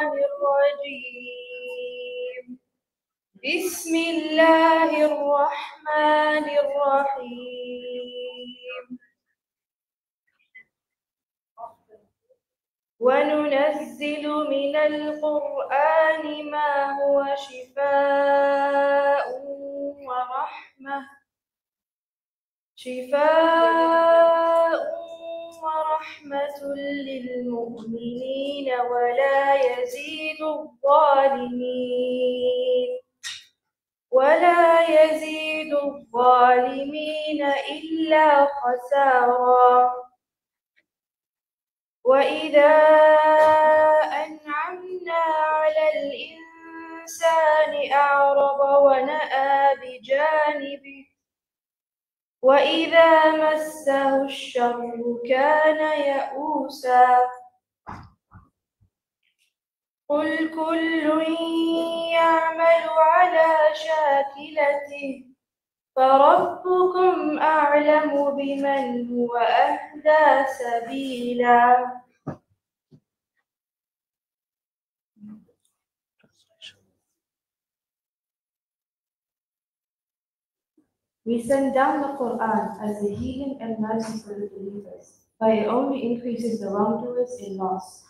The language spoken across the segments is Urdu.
الرجيم بسم الله الرحمن الرحيم وننزل من القرآن ما هو شفاء ورحمة للمؤمنين ولا يزيد الظالمين إلا خسارا وإذا أنعمنا على الإنسان أعرض ونأى بجانبه وإذا مسه الشر كان يئوسا قل كل يعمل على شاكلته فربكم أعلم بمن هو أهدى سبيلا. We send down the Quran as a healing and mercy for the believers, but it only increases the wrongdoers in loss.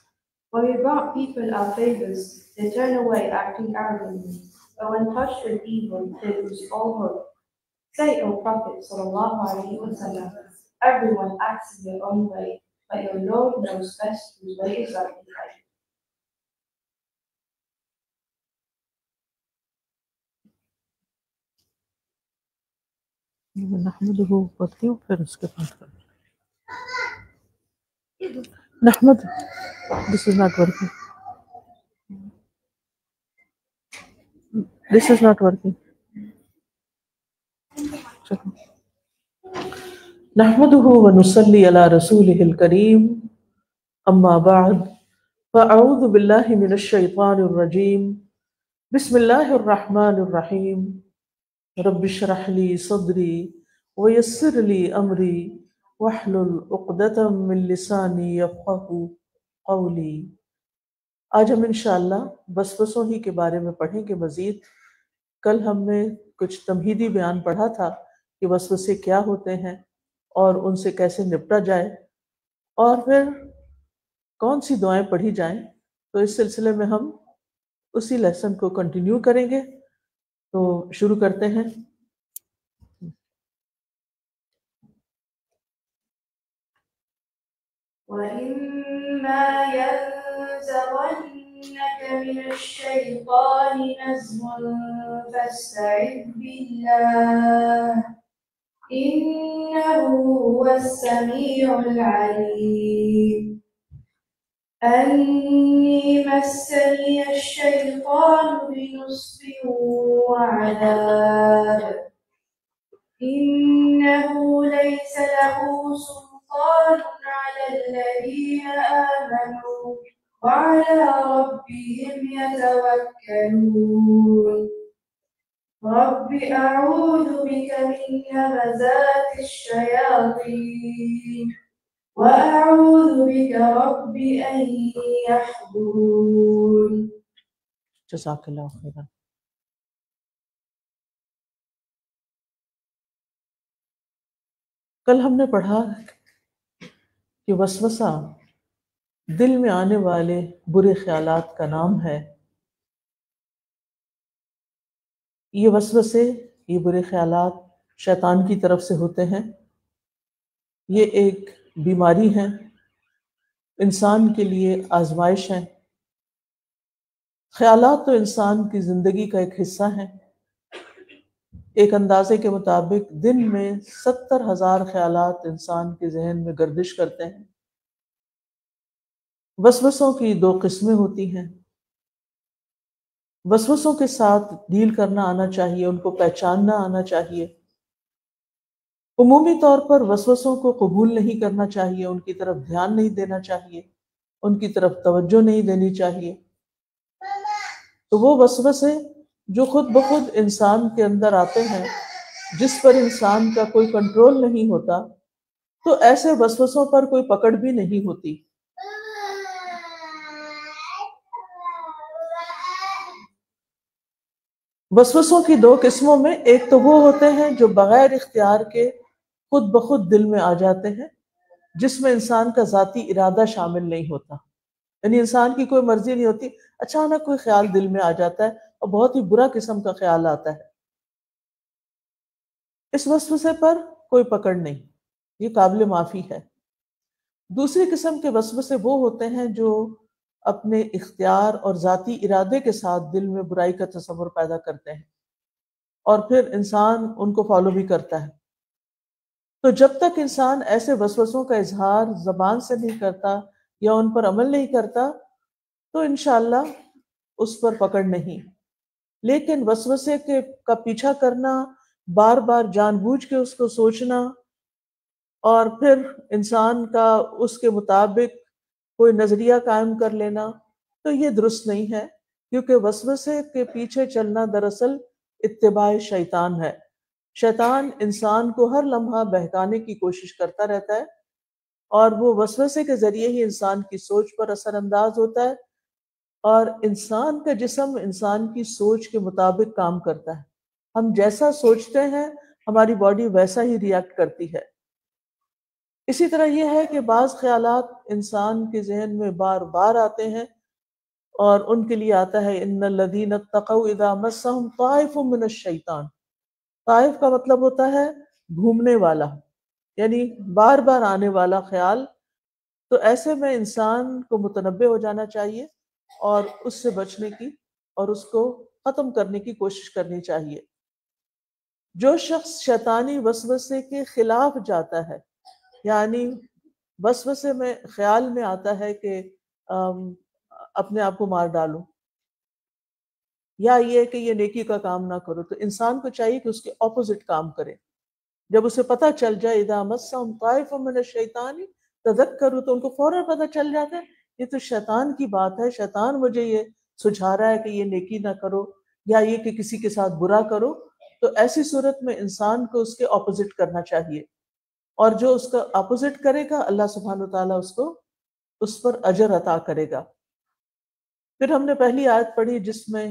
When we grant people our favors, they turn away acting arrogantly, but when touched with evil, they lose all hope. Say, O Prophet sallallahu alaihi wasallam, everyone acts in their own way, but your Lord knows best whose way is right and right. نحمده پڑھتی ہوں پھر اس کے بعد نحمد this is not working this is not working نحمده ونصلي على رسوله الكريم اما بعد فاعوذ بالله من الشيطان الرجيم بسم الله الرحمن الرحيم رب اشرح لي صدري ويسر لي امري واحلل عقدة من لساني يفقهوا قولي. آج ہم انشاءاللہ وسوسوں ہی کے بارے میں پڑھیں گے مزید. کل ہم نے کچھ تمہیدی بیان پڑھا تھا کہ وسوسے کیا ہوتے ہیں اور ان سے کیسے نپٹا جائے اور پھر کون سی دعائیں پڑھی جائیں. تو اس سلسلے میں ہم اسی لیسن کو کنٹینیو کریں گے. تو شروع کرتے ہیں. وَإِمَّا يَنزَغَنَّكَ مِنَ الشَّيْطَانِ نَزْغٌ فَاسْتَعِذْ بِاللَّهِ إِنَّهُ هُوَ السَّمِيعُ الْعَلِيمُ. أَنِّي مَسَّنِيَ الشَّيْطَانُ بِنُصْبٍ وَعَذَابٍ إِنَّهُ لَيْسَ لَهُ سُلْطَانٌ عَلَى الَّذِينَ آمَنُوا وَعَلَى رَبِّهِمْ يَتَوَكَّلُونَ. رَبِّ أَعُوذُ بِكَ مِنْ هَمَزَاتِ الشَّيَاطِينِ وَأَعُوذُ بِكَ رَبِّ أَنْ يَحْضُرُونَ. جزاک اللہ خیرا. کل ہم نے پڑھا کہ وسوسہ دل میں آنے والے برے خیالات کا نام ہے. یہ وسوسے، یہ برے خیالات شیطان کی طرف سے ہوتے ہیں. یہ ایک بیماری ہے، انسان کے لیے آزمائش ہے. خیالات تو انسان کی زندگی کا ایک حصہ ہیں. ایک اندازے کے مطابق دن میں 70,000 خیالات انسان کے ذہن میں گردش کرتے ہیں. وسوسوں کی دو قسمیں ہوتی ہیں. وسوسوں کے ساتھ ڈیل کرنا آنا چاہیے، ان کو پہچاننا آنا چاہیے. عمومی طور پر وسوسوں کو قبول نہیں کرنا چاہیے، ان کی طرف دھیان نہیں دینا چاہیے، ان کی طرف توجہ نہیں دینی چاہیے. تو وہ وسوسے جو خود بخود انسان کے اندر آتے ہیں، جس پر انسان کا کوئی کنٹرول نہیں ہوتا، تو ایسے وسوسوں پر کوئی پکڑ بھی نہیں ہوتی. وسوسوں کی دو قسموں میں ایک تو وہ ہوتے ہیں جو بغیر اختیار کے خود بخود دل میں آ جاتے ہیں، جس میں انسان کا ذاتی ارادہ شامل نہیں ہوتا. یعنی انسان کی کوئی مرضی نہیں ہوتی، اچانک کوئی خیال دل میں آ جاتا ہے اور بہت ہی برا قسم کا خیال آتا ہے. اس وسوسے پر کوئی پکڑ نہیں، یہ قابل معافی ہے. دوسری قسم کے وسوسے وہ ہوتے ہیں جو اپنے اختیار اور ذاتی ارادے کے ساتھ دل میں برائی کا تصور پیدا کرتے ہیں اور پھر انسان ان کو فالو بھی کرتا ہے. تو جب تک انسان ایسے وسوسوں کا اظہار زبان سے نہیں کرتا یا ان پر عمل نہیں کرتا تو انشاءاللہ اس پر پکڑ نہیں. لیکن وسوسے کا پیچھا کرنا، بار بار جان بوجھ کے اس کو سوچنا اور پھر انسان کا اس کے مطابق کوئی نظریہ قائم کر لینا، تو یہ درست نہیں ہے. کیونکہ وسوسے کے پیچھے چلنا دراصل اتباع شیطان ہے. شیطان انسان کو ہر لمحہ بہکانے کی کوشش کرتا رہتا ہے اور وہ وسوسے کے ذریعے ہی انسان کی سوچ پر اثر انداز ہوتا ہے، اور انسان کا جسم انسان کی سوچ کے مطابق کام کرتا ہے. ہم جیسا سوچتے ہیں ہماری باڈی ویسا ہی ریئیکٹ کرتی ہے. اسی طرح یہ ہے کہ بعض خیالات انسان کے ذہن میں بار بار آتے ہیں اور ان کے لیے آتا ہے ان الذین اتقوا اذا مسهم طائف من الشیطان طائف کا مطلب ہوتا ہے گھومنے والا، یعنی بار بار آنے والا خیال. تو ایسے میں انسان کو متنبہ ہو جانا چاہیے اور اس سے بچنے کی اور اس کو ختم کرنے کی کوشش کرنی چاہیے. جو شخص شیطانی وسوسے کے خلاف جاتا ہے، یعنی وسوسے میں خیال میں آتا ہے کہ اپنے آپ کو مار ڈالو، یا یہ کہ یہ نیکی کا کام نہ کرو، تو انسان کو چاہیے کہ اس کے اپوزٹ کام کرے. جب اسے پتہ چل جائے اذا مسهم طائف من الشیطان تذکروا، تو ان کو فوراً پتہ چل جاتا ہے یہ تو شیطان کی بات ہے، شیطان مجھے یہ سجھا رہا ہے کہ یہ نیکی نہ کرو یا یہ کہ کسی کے ساتھ برا کرو. تو ایسی صورت میں انسان کو اس کے اپوزٹ کرنا چاہیے، اور جو اس کا اپوزٹ کرے گا اللہ سبحانہ وتعالیٰ اس کو اس پر اجر عطا کرے گا. پھر ہم نے پہلی آیت پڑھی جس میں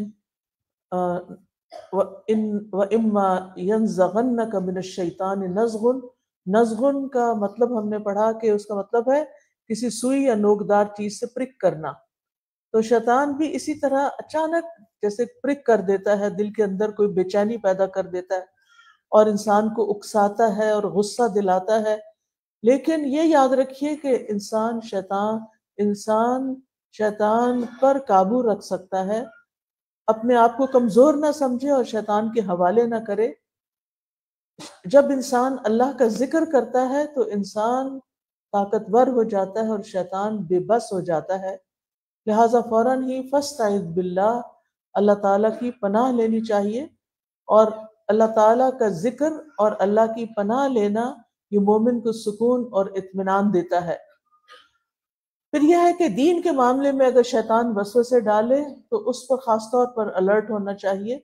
وَإِمَّا يَنزَغَنَّكَ مِنَ الشَّيْطَانِ نَزْغٌ، نزغن کا مطلب ہم نے پڑھا کہ اس کا مطلب ہے کسی سوئی یا نوکدار چیز سے پرک کرنا. تو شیطان بھی اسی طرح اچانک جیسے پرک کر دیتا ہے، دل کے اندر کوئی بے چینی پیدا کر دیتا ہے اور انسان کو اکساتا ہے اور غصہ دلاتا ہے. لیکن یہ یاد رکھیے کہ انسان شیطان پر قابو رکھ سکتا ہے، اپنے آپ کو کمزور نہ سمجھے اور شیطان کے حوالے نہ کرے. جب انسان اللہ کا ذکر کرتا ہے تو انسان طاقتور ہو جاتا ہے اور شیطان بے بس ہو جاتا ہے. لہٰذا فوراً ہی فاستعذ باللہ، اللہ تعالیٰ کی پناہ لینی چاہیے، اور اللہ تعالیٰ کا ذکر اور اللہ کی پناہ لینا یہ مومن کو سکون اور اطمینان دیتا ہے. پھر یہ ہے کہ دین کے معاملے میں اگر شیطان وسوسے ڈالے تو اس پر خاص طور پر الرٹ ہونا چاہیے،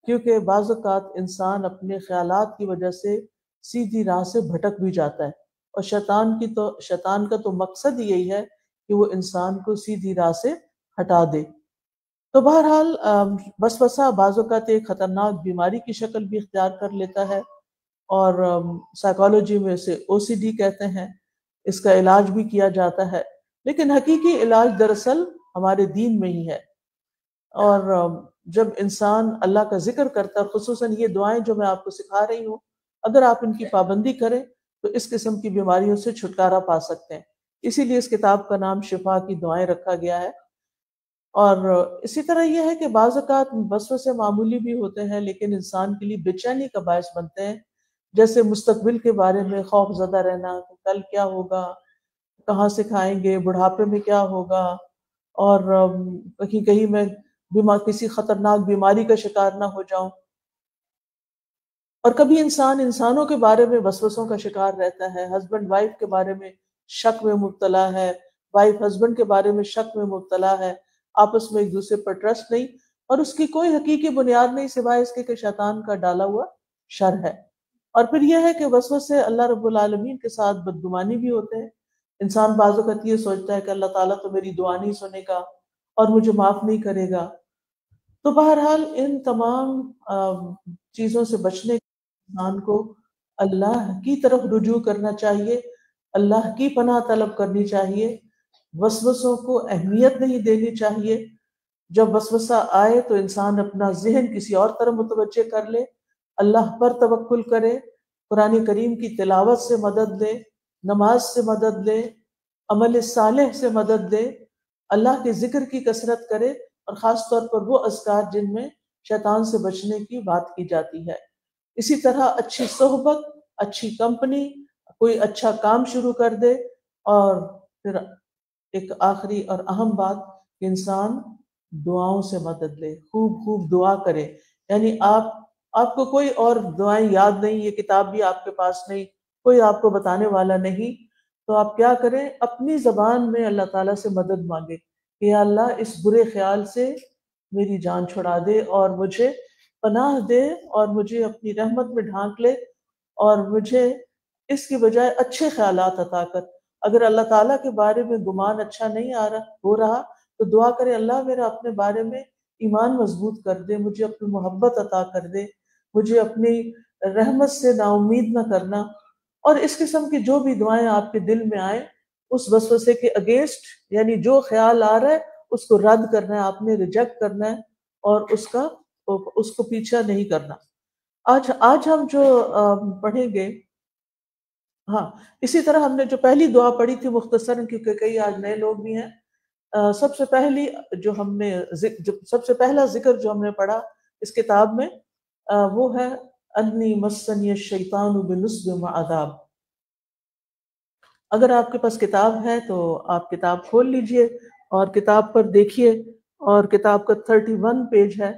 کیونکہ بعض اوقات انسان اپنے خیالات کی وجہ سے سیدھی راہ سے بھٹک بھی جاتا ہے، اور شیطان کا تو مقصد یہی ہے کہ وہ انسان کو سیدھی راہ سے ہٹا دے. تو بہرحال وسوسہ بعض اوقات ایک خطرناک بیماری کی شکل بھی اختیار کر لیتا ہے، اور سائیکالوجی میں اسے OCD کہتے ہیں. اس کا علاج بھی کیا جاتا ہے، لیکن حقیقی علاج دراصل ہمارے دین میں ہی ہے. اور جب انسان اللہ کا ذکر کرتا ہے، خصوصاً یہ دعائیں جو میں آپ کو سکھا رہی ہوں، اگر آپ ان کی پابندی کریں تو اس قسم کی بیماریوں سے چھٹکارا پا سکتے ہیں. اسی لیے اس کتاب کا نام شفا کی دعائیں رکھا گیا ہے. اور اسی طرح یہ ہے کہ بعض اوقات وسوسے معمولی بھی ہوتے ہیں لیکن انسان کے لیے بے چینی کا باعث بنتے ہیں، جیسے مستقبل کے بارے میں خوف زدہ رہنا کہ کل کیا ہوگا، کہاں سے کھائیں گے، بڑھاپے میں کیا ہوگا، اور کہیں میں کسی خطرناک بیماری کا شکار نہ ہو جاؤں. اور کبھی انسانوں کے بارے میں وسوسوں کا شکار رہتا ہے، ہسبینڈ وائف کے بارے میں شک میں مبتلا ہے، وائف ہسبینڈ کے بارے میں شک میں مبتلا ہے، آپس میں ایک دوسرے پر ٹرسٹ نہیں، اور اس کی کوئی حقیقی بنیاد نہیں سوائے اس کے کہ شیطان کا ڈالا ہوا شر ہے. اور پھر یہ ہے کہ وسوسے اللہ رب العالمین کے ساتھ بدگمانی بھی ہوتے ہیں. انسان بعض اوقات یہ سوچتا ہے کہ اللہ تعالیٰ تو میری دعا نہیں سنے گا اور مجھے معاف نہیں کرے گا. تو بہرحال ان تمام چیزوں سے بچنے انسان کو اللہ کی طرف رجوع کرنا چاہیے، اللہ کی پناہ طلب کرنی چاہیے، وسوسوں کو اہمیت نہیں دینی چاہیے. جب وسوسہ آئے تو انسان اپنا ذہن کسی اور طرف متوجہ کر لے، اللہ پر توکل کرے، قرآن کریم کی تلاوت سے مدد لے، نماز سے مدد لے، عمل صالح سے مدد لے، اللہ کے ذکر کی کثرت کرے، اور خاص طور پر وہ اذکار جن میں شیطان سے بچنے کی بات کی جاتی ہے. اسی طرح اچھی صحبت، اچھی کمپنی، کوئی اچھا کام شروع کر دے. اور پھر ایک آخری اور اہم بات کہ انسان دعاؤں سے مدد لے، خوب دعا کرے. یعنی آپ کو کوئی اور دعائیں یاد نہیں، یہ کتاب بھی آپ کے پاس نہیں، کوئی آپ کو بتانے والا نہیں، تو آپ کیا کریں، اپنی زبان میں اللہ تعالیٰ سے مدد مانگے کہ یا اللہ اس برے خیال سے میری جان چھڑا دے اور مجھے پناہ دے اور مجھے اپنی رحمت میں ڈھانک لے، اور مجھے اس کی بجائے اچھے خیالات عطا کر. اگر اللہ تعالیٰ کے بارے میں گمان اچھا نہیں ہو رہا تو دعا کرے اللہ میرا اپنے بارے میں ایمان مضبوط کر دے، مجھے اپنی محبت عطا کر دے، مجھے اپنی رحمت سے نا امید نہ کرنا. اور اس قسم کی جو بھی دعائیں آپ کے دل میں آئیں اس وسوسے کے اگینسٹ، یعنی جو خیال آ رہا ہے اس کو رد کرنا ہے، آپ نے ریجیکٹ کرنا ہے اور اس کو پیچھا نہیں کرنا. آج ہم جو پڑھیں گے، ہاں اسی طرح ہم نے جو پہلی دعا پڑھی تھی مختصراً، کیونکہ کئی آج نئے لوگ بھی ہیں، سب سے پہلی جو ہم نے سب سے پہلا ذکر جو ہم نے پڑھا اس کتاب میں وہ ہے انی مسنی الشیطان بنصب وعذاب۔ اگر آپ کے پاس کتاب ہے تو آپ کتاب کھول لیجئے اور کتاب پر دیکھیے، اور کتاب کا 31 پیج ہے۔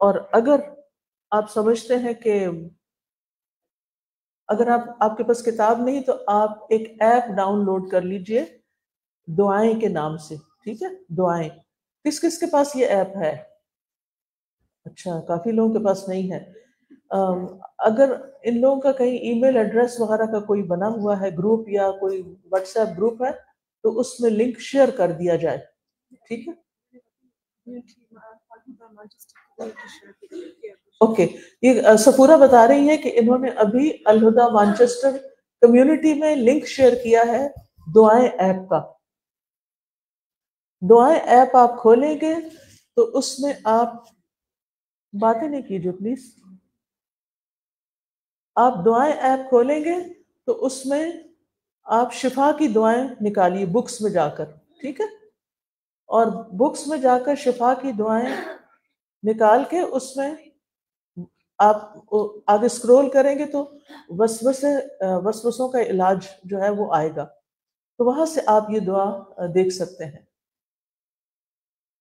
اور اگر آپ سمجھتے ہیں کہ اگر آپ کے پاس کتاب نہیں تو آپ ایک ایپ ڈاؤن لوڈ کر لیجئے دعائیں کے نام سے، ٹھیک ہے؟ دعائیں کس کس کے پاس یہ ایپ ہے؟ اچھا، کافی لوگوں کے پاس نہیں ہے۔ اگر ان لوگوں کا کہیں ای میل ایڈریس وغیرہ کا کوئی بنا ہوا ہے گروپ یا کوئی واٹس ایپ گروپ ہے تو اس میں لنک شیئر کر دیا جائے، ٹھیک ہے؟ اوکے، یہ سفورہ بتا رہی ہے کہ انہوں نے ابھی الہدیٰ مانچسٹر کمیونٹی میں لنک شیئر کیا ہے دعائیں ایپ کا۔ دعائیں ایپ آپ کھولیں گے تو اس میں آپ باتیں نہیں کیجیے پلیز، آپ دعائیں ایپ کھولیں گے تو اس میں آپ شفا کی دعائیں نکالیے بکس میں جا کر، ٹھیک ہے؟ اور بکس میں جا کر شفا کی دعائیں نکال کے اس میں آپ آگے سکرول کریں گے تو وسوسوں کا علاج جو ہے وہ آئے گا، تو وہاں سے آپ یہ دعا دیکھ سکتے ہیں۔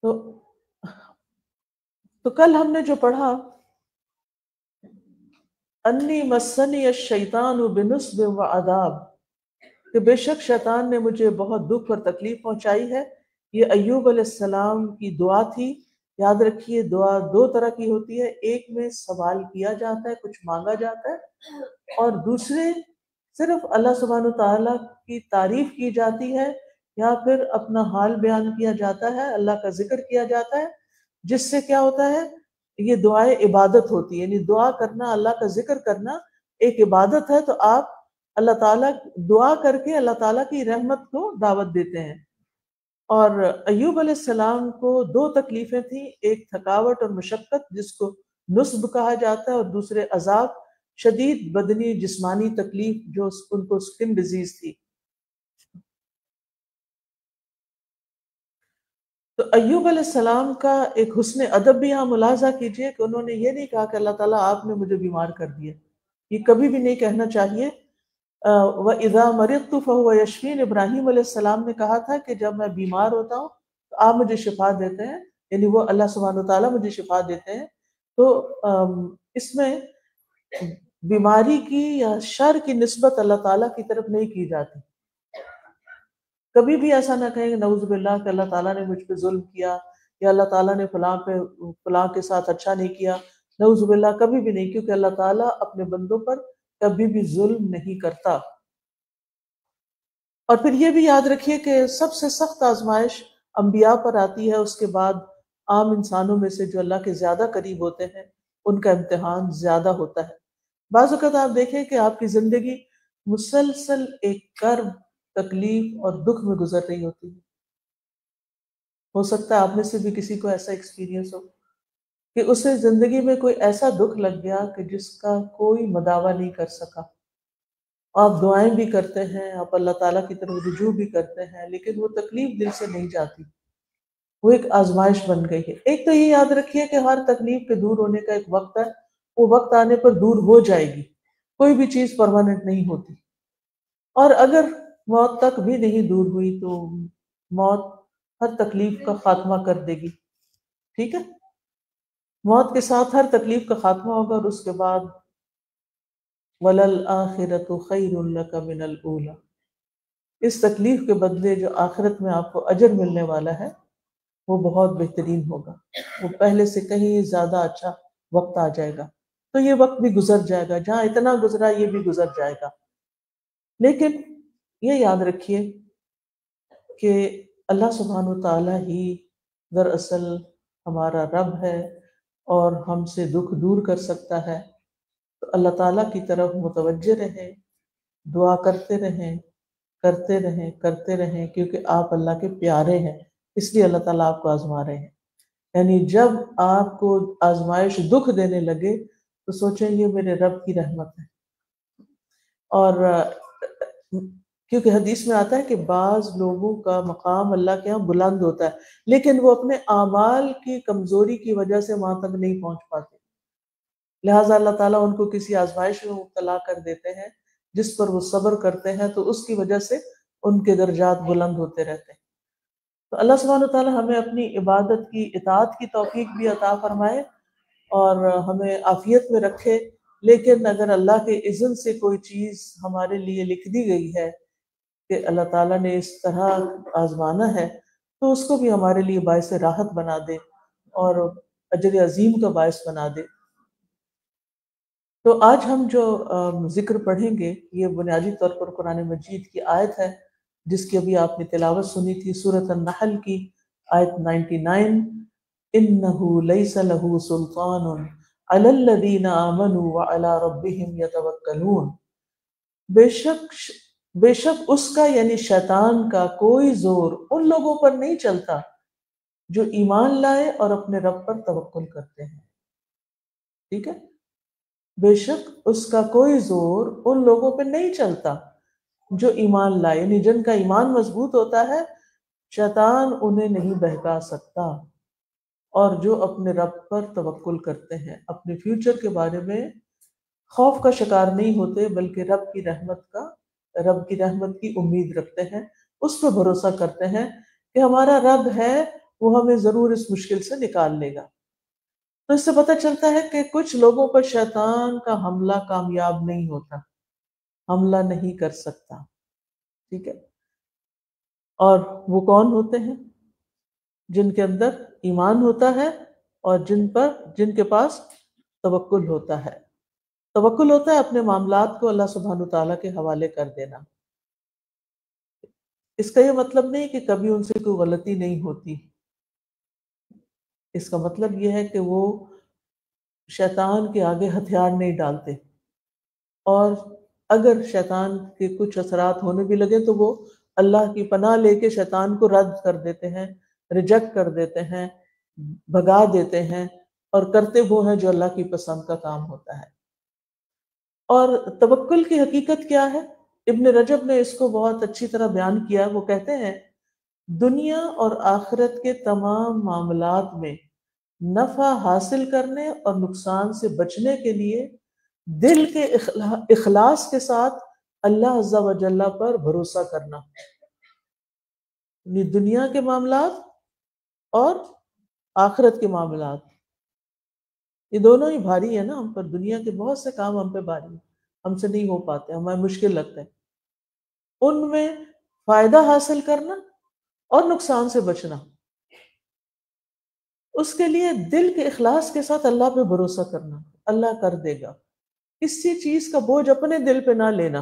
تو کل ہم نے جو پڑھا انی مسنی الشیطان بنصب وعذاب، کہ بے شک شیطان نے مجھے بہت دکھ اور تکلیف پہنچائی ہے، یہ ایوب علیہ السلام کی دعا تھی۔ یاد رکھیے دعا دو طرح کی ہوتی ہے، ایک میں سوال کیا جاتا ہے، کچھ مانگا جاتا ہے، اور دوسرے صرف اللہ سبحانہ وتعالیٰ کی تعریف کی جاتی ہے یا پھر اپنا حال بیان کیا جاتا ہے، اللہ کا ذکر کیا جاتا ہے، جس سے کیا ہوتا ہے یہ دعائیں عبادت ہوتی ہے، یعنی دعا کرنا، اللہ کا ذکر کرنا ایک عبادت ہے۔ تو آپ اللہ تعالیٰ دعا کر کے اللہ تعالیٰ کی رحمت کو دعوت دیتے ہیں۔ اور ایوب علیہ السلام کو دو تکلیفیں تھیں، ایک تھکاوٹ اور مشقت جس کو نصب کہا جاتا ہے، اور دوسرے عذاب، شدید بدنی جسمانی تکلیف جو ان کو سکن ڈیزیز تھی۔ تو ایوب علیہ السلام کا ایک حسن ادب بھی یہاں ملاحظہ کیجئے کہ انہوں نے یہ نہیں کہا کہ اللہ تعالیٰ آپ نے مجھے بیمار کر دیا، یہ کبھی بھی نہیں کہنا چاہیے۔ وَإِذَا مَرِضْتُ فَهُوَ يَشْفِينِ، ابراہیم علیہ السلام نے کہا تھا کہ جب میں بیمار ہوتا ہوں تو آپ مجھے شفا دیتے ہیں، یعنی وہ اللہ سبحانہ وتعالیٰ مجھے شفا دیتے ہیں۔ تو اس میں بیماری کی یا شر کی نسبت اللہ تعالیٰ کی طرف نہیں کی جاتی۔ کبھی بھی ایسا نہ کہیں کہ نعوذ باللہ کہ اللہ تعالیٰ نے مجھ پہ ظلم کیا یا اللہ تعالیٰ نے فلاں کے ساتھ اچھا نہیں کیا، نعوذ باللہ کبھی بھی نہیں، کیونکہ اللہ تعالیٰ اپنے بندوں پر کبھی بھی ظلم نہیں کرتا۔ اور پھر یہ بھی یاد رکھیے کہ سب سے سخت آزمائش انبیاء پر آتی ہے، اس کے بعد عام انسانوں میں سے جو اللہ کے زیادہ قریب ہوتے ہیں ان کا امتحان زیادہ ہوتا ہے۔ بعض اوقات آپ دیکھیں کہ آپ کی زندگی مسلسل ایک کرب، تکلیف اور دکھ میں گزر رہی ہوتی ہے۔ ہو سکتا ہے آپ میں سے بھی کسی کو ایسا ایکسپیرینس ہو کہ اسے زندگی میں کوئی ایسا دکھ لگ گیا کہ جس کا کوئی مداوع نہیں کر سکا۔ آپ دعائیں بھی کرتے ہیں، آپ اللہ تعالیٰ کی طرف رجوع بھی کرتے ہیں، لیکن وہ تکلیف دل سے نہیں جاتی، وہ ایک آزمائش بن گئی ہے۔ ایک تو یہ یاد رکھیے کہ ہر تکلیف کے دور ہونے کا ایک وقت ہے، وہ وقت آنے پر دور ہو جائے گی، کوئی بھی چیز پرماننٹ نہیں ہوتی۔ اور اگر موت تک بھی نہیں دور ہوئی تو موت ہر تکلیف کا خاتمہ کر دے گی، ٹھیک ہے؟ موت کے ساتھ ہر تکلیف کا خاتمہ ہوگا، اور اس کے بعد وَلَلْآخِرَةُ خَيْرٌ لَكَ مِنَ الْأُولَى، اس تکلیف کے بدلے جو آخرت میں آپ کو اجر ملنے والا ہے وہ بہت بہترین ہوگا، وہ پہلے سے کہیں زیادہ اچھا وقت آ جائے گا۔ تو یہ وقت بھی گزر جائے گا، جہاں اتنا گزرا یہ بھی گزر جائے گا، لیکن یہ یاد رکھیے کہ اللہ سبحانہ وتعالیٰ ہی دراصل ہمارا رب ہے اور ہم سے دکھ دور کر سکتا ہے۔ تو اللہ تعالیٰ کی طرف متوجہ رہیں، دعا کرتے رہیں، کرتے رہیں، کرتے رہیں، کیونکہ آپ اللہ کے پیارے ہیں، اس لیے اللہ تعالیٰ آپ کو آزما رہے ہیں۔ یعنی جب آپ کو آزمائش دکھ دینے لگے تو سوچیں یہ میرے رب کی رحمت ہے. اور کیونکہ حدیث میں آتا ہے کہ بعض لوگوں کا مقام اللہ کے ہاں بلند ہوتا ہے لیکن وہ اپنے اعمال کی کمزوری کی وجہ سے وہاں تک نہیں پہنچ پاتے، لہٰذا اللہ تعالیٰ ان کو کسی آزمائش میں مبتلا کر دیتے ہیں جس پر وہ صبر کرتے ہیں، تو اس کی وجہ سے ان کے درجات بلند ہوتے رہتے ہیں. تو اللہ سبحانہ وتعالیٰ ہمیں اپنی عبادت کی اطاعت کی توفیق بھی عطا فرمائے اور ہمیں عافیت میں رکھے. لیکن اگر اللہ کے اذن سے کوئی چیز ہمارے لیے لکھ دی گئی ہے کہ اللہ تعالیٰ نے اس طرح آزمانا ہے تو اس کو بھی ہمارے لیے باعث راحت بنا دے اور اجر عظیم کا باعث بنا دے. تو آج ہم جو ذکر پڑھیں گے یہ بنیادی طور پر قرآن مجید کی آیت ہے جس کی ابھی آپ نے تلاوت سنی تھی، سورۃ النحل کی آیت 99. انہ لیس لہ سلطان علی الذین آمنوا وعلی ربہم یتوکلون. بے شک اس کا یعنی شیطان کا کوئی زور ان لوگوں پر نہیں چلتا جو ایمان لائے اور اپنے رب پر توکل کرتے ہیں. ٹھیک ہے، بے شک اس کا کوئی زور ان لوگوں پہ نہیں چلتا جو ایمان لائے، یعنی جن کا ایمان مضبوط ہوتا ہے شیطان انہیں نہیں بہکا سکتا، اور جو اپنے رب پر توکل کرتے ہیں اپنے فیوچر کے بارے میں خوف کا شکار نہیں ہوتے بلکہ رب کی رحمت کی امید رکھتے ہیں، اس پہ بھروسہ کرتے ہیں کہ ہمارا رب ہے وہ ہمیں ضرور اس مشکل سے نکال لے گا. تو اس سے پتہ چلتا ہے کہ کچھ لوگوں پر شیطان کا حملہ کامیاب نہیں ہوتا، حملہ نہیں کر سکتا. ٹھیک ہے، اور وہ کون ہوتے ہیں؟ جن کے اندر ایمان ہوتا ہے اور جن کے پاس توکل ہوتا ہے. توکل ہوتا ہے اپنے معاملات کو اللہ سبحانہ تعالیٰ کے حوالے کر دینا. اس کا یہ مطلب نہیں کہ کبھی ان سے کوئی غلطی نہیں ہوتی، اس کا مطلب یہ ہے کہ وہ شیطان کے آگے ہتھیار نہیں ڈالتے، اور اگر شیطان کے کچھ اثرات ہونے بھی لگے تو وہ اللہ کی پناہ لے کے شیطان کو رد کر دیتے ہیں، ریجیکٹ کر دیتے ہیں، بھگا دیتے ہیں، اور کرتے وہ ہیں جو اللہ کی پسند کا کام ہوتا ہے. اور توکل کی حقیقت کیا ہے؟ ابن رجب نے اس کو بہت اچھی طرح بیان کیا. وہ کہتے ہیں دنیا اور آخرت کے تمام معاملات میں نفع حاصل کرنے اور نقصان سے بچنے کے لیے دل کے اخلاص کے ساتھ اللہ عز و جل پر بھروسہ کرنا، یعنی دنیا کے معاملات اور آخرت کے معاملات، یہ دونوں ہی بھاری ہے نا ہم پر. دنیا کے بہت سے کام ہم پہ بھاری ہیں، ہم سے نہیں ہو پاتے، ہمیں مشکل لگتا ہے. ان میں فائدہ حاصل کرنا اور نقصان سے بچنا، اس کے لیے دل کے اخلاص کے ساتھ اللہ پہ بھروسہ کرنا، اللہ کر دے گا. کسی چیز کا بوجھ اپنے دل پہ نہ لینا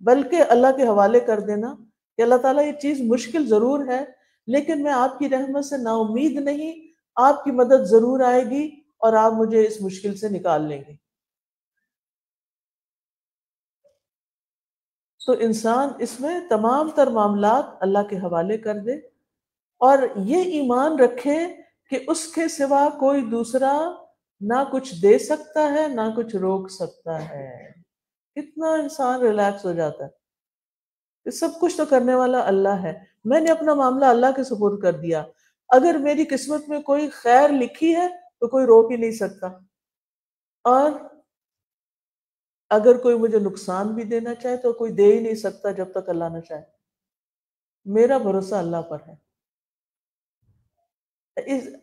بلکہ اللہ کے حوالے کر دینا کہ اللہ تعالیٰ یہ چیز مشکل ضرور ہے لیکن میں آپ کی رحمت سے نا امید نہیں، آپ کی مدد ضرور آئے گی اور آپ مجھے اس مشکل سے نکال لیں گے. تو انسان اس میں تمام تر معاملات اللہ کے حوالے کر دے اور یہ ایمان رکھے کہ اس کے سوا کوئی دوسرا نہ کچھ دے سکتا ہے نہ کچھ روک سکتا ہے. کتنا انسان ریلیکس ہو جاتا ہے، سب کچھ تو کرنے والا اللہ ہے، میں نے اپنا معاملہ اللہ کے سپرد کر دیا، اگر میری قسمت میں کوئی خیر لکھی ہے تو کوئی روک ہی نہیں سکتا، اور اگر کوئی مجھے نقصان بھی دینا چاہے تو کوئی دے ہی نہیں سکتا جب تک اللہ نہ چاہے. میرا بھروسہ اللہ پر ہے.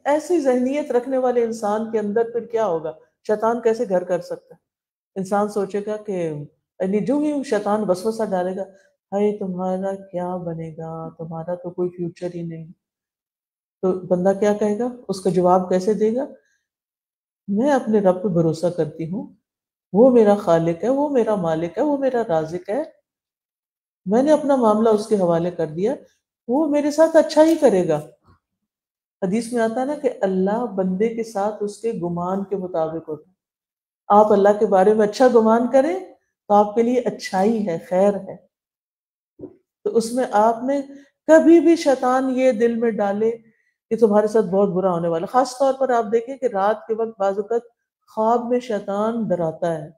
ایسی ذہنیت رکھنے والے انسان کے اندر پھر کیا ہوگا؟ شیطان کیسے گھر کر سکتا ہے؟ انسان سوچے گا کہ یعنی جو ہی شیطان وسوسہ ڈالے گا، ہائے تمہارا کیا بنے گا، تمہارا تو کوئی فیوچر ہی نہیں، تو بندہ کیا کہے گا؟ اس کا جواب کیسے دے گا؟ میں اپنے رب پہ بھروسہ کرتی ہوں، وہ میرا خالق ہے، وہ میرا مالک ہے، وہ میرا رازق ہے، میں نے اپنا معاملہ اس کے حوالے کر دیا، وہ میرے ساتھ اچھا ہی کرے گا. حدیث میں آتا ہے نا کہ اللہ بندے کے ساتھ اس کے گمان کے مطابق ہوتا ہے. آپ اللہ کے بارے میں اچھا گمان کریں تو آپ کے لیے اچھائی ہے، خیر ہے. تو اس میں آپ نے کبھی بھی شیطان یہ دل میں ڈالے کہ تمہارے ساتھ بہت برا ہونے والا. خاص طور پر آپ دیکھیں کہ رات کے وقت بعض اوقات خواب میں شیطان ڈراتا ہے.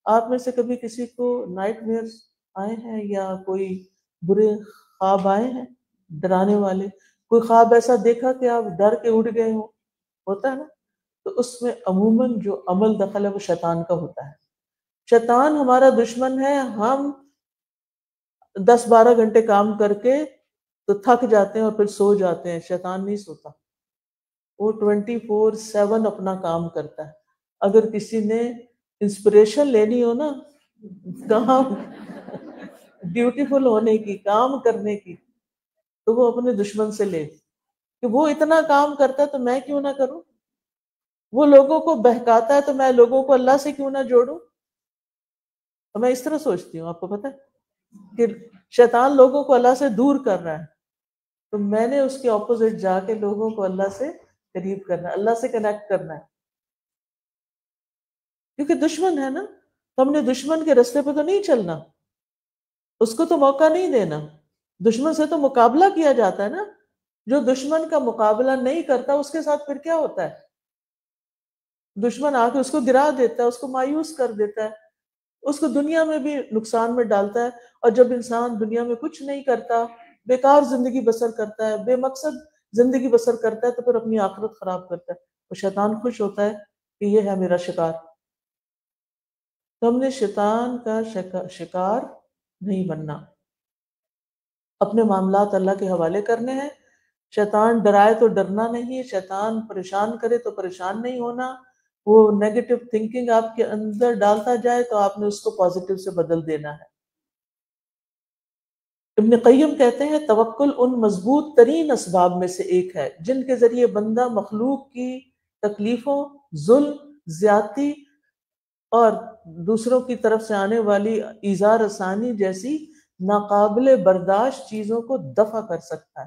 آپ میں سے کبھی کسی کو نائٹ میئرز آئے ہیں یا کوئی برے خواب آئے ہیں ڈرانے والے؟ کوئی خواب ایسا دیکھا کہ آپ ڈر کے اٹھ گئے ہو؟ ہوتا ہے نا. تو اس میں عموماً جو عمل دخل ہے وہ شیطان کا ہوتا ہے. شیطان ہمارا دشمن ہے. ہم 10-12 گھنٹے کام کر کے تو تھک جاتے ہیں اور پھر سو جاتے ہیں. شیطان نہیں سوتا، وہ 24/7 اپنا کام کرتا ہے. اگر کسی نے انسپریشن لینی ہو نا کام بیوٹیفل ہونے کی، کام کرنے کی، تو وہ اپنے دشمن سے لے کہ وہ اتنا کام کرتا ہے تو میں کیوں نہ کروں. وہ لوگوں کو بہکاتا ہے تو میں لوگوں کو اللہ سے کیوں نہ جوڑوں. تو میں اس طرح سوچتی ہوں. آپ کو پتہ ہے کہ شیطان لوگوں کو اللہ سے دور کر رہا ہے، تو میں نے اس کے اپوزٹ جا کے لوگوں کو اللہ سے قریب کرنا ہے، اللہ سے کنیکٹ کرنا ہے. کیونکہ دشمن ہے نا، تو ہم نے دشمن کے راستے پہ تو نہیں چلنا، اس کو تو موقع نہیں دینا. دشمن سے تو مقابلہ کیا جاتا ہے نا. جو دشمن کا مقابلہ نہیں کرتا اس کے ساتھ پھر کیا ہوتا ہے؟ دشمن آ کے اس کو گرا دیتا ہے، اس کو مایوس کر دیتا ہے، اس کو دنیا میں بھی نقصان میں ڈالتا ہے. اور جب انسان دنیا میں کچھ نہیں کرتا، بیکار زندگی بسر کرتا ہے، بے مقصد زندگی بسر کرتا ہے، تو پھر اپنی آخرت خراب کرتا ہے. اور شیطان خوش ہوتا ہے کہ یہ ہے میرا شکار. تو ہم نے شیطان کا شکار نہیں بننا، اپنے معاملات اللہ کے حوالے کرنے ہیں. شیطان ڈرائے تو ڈرنا نہیں، شیطان پریشان کرے تو پریشان نہیں ہونا. وہ نیگیٹو تھنکنگ آپ کے اندر ڈالتا جائے تو آپ نے اس کو پازیٹو سے بدل دینا ہے. ابن قیم کہتے ہیں توکل ان مضبوط ترین اسباب میں سے ایک ہے جن کے ذریعے بندہ مخلوق کی تکلیفوں، ظلم، زیادتی اور دوسروں کی طرف سے آنے والی ایذا رسانی جیسی ناقابل برداشت چیزوں کو دفع کر سکتا ہے.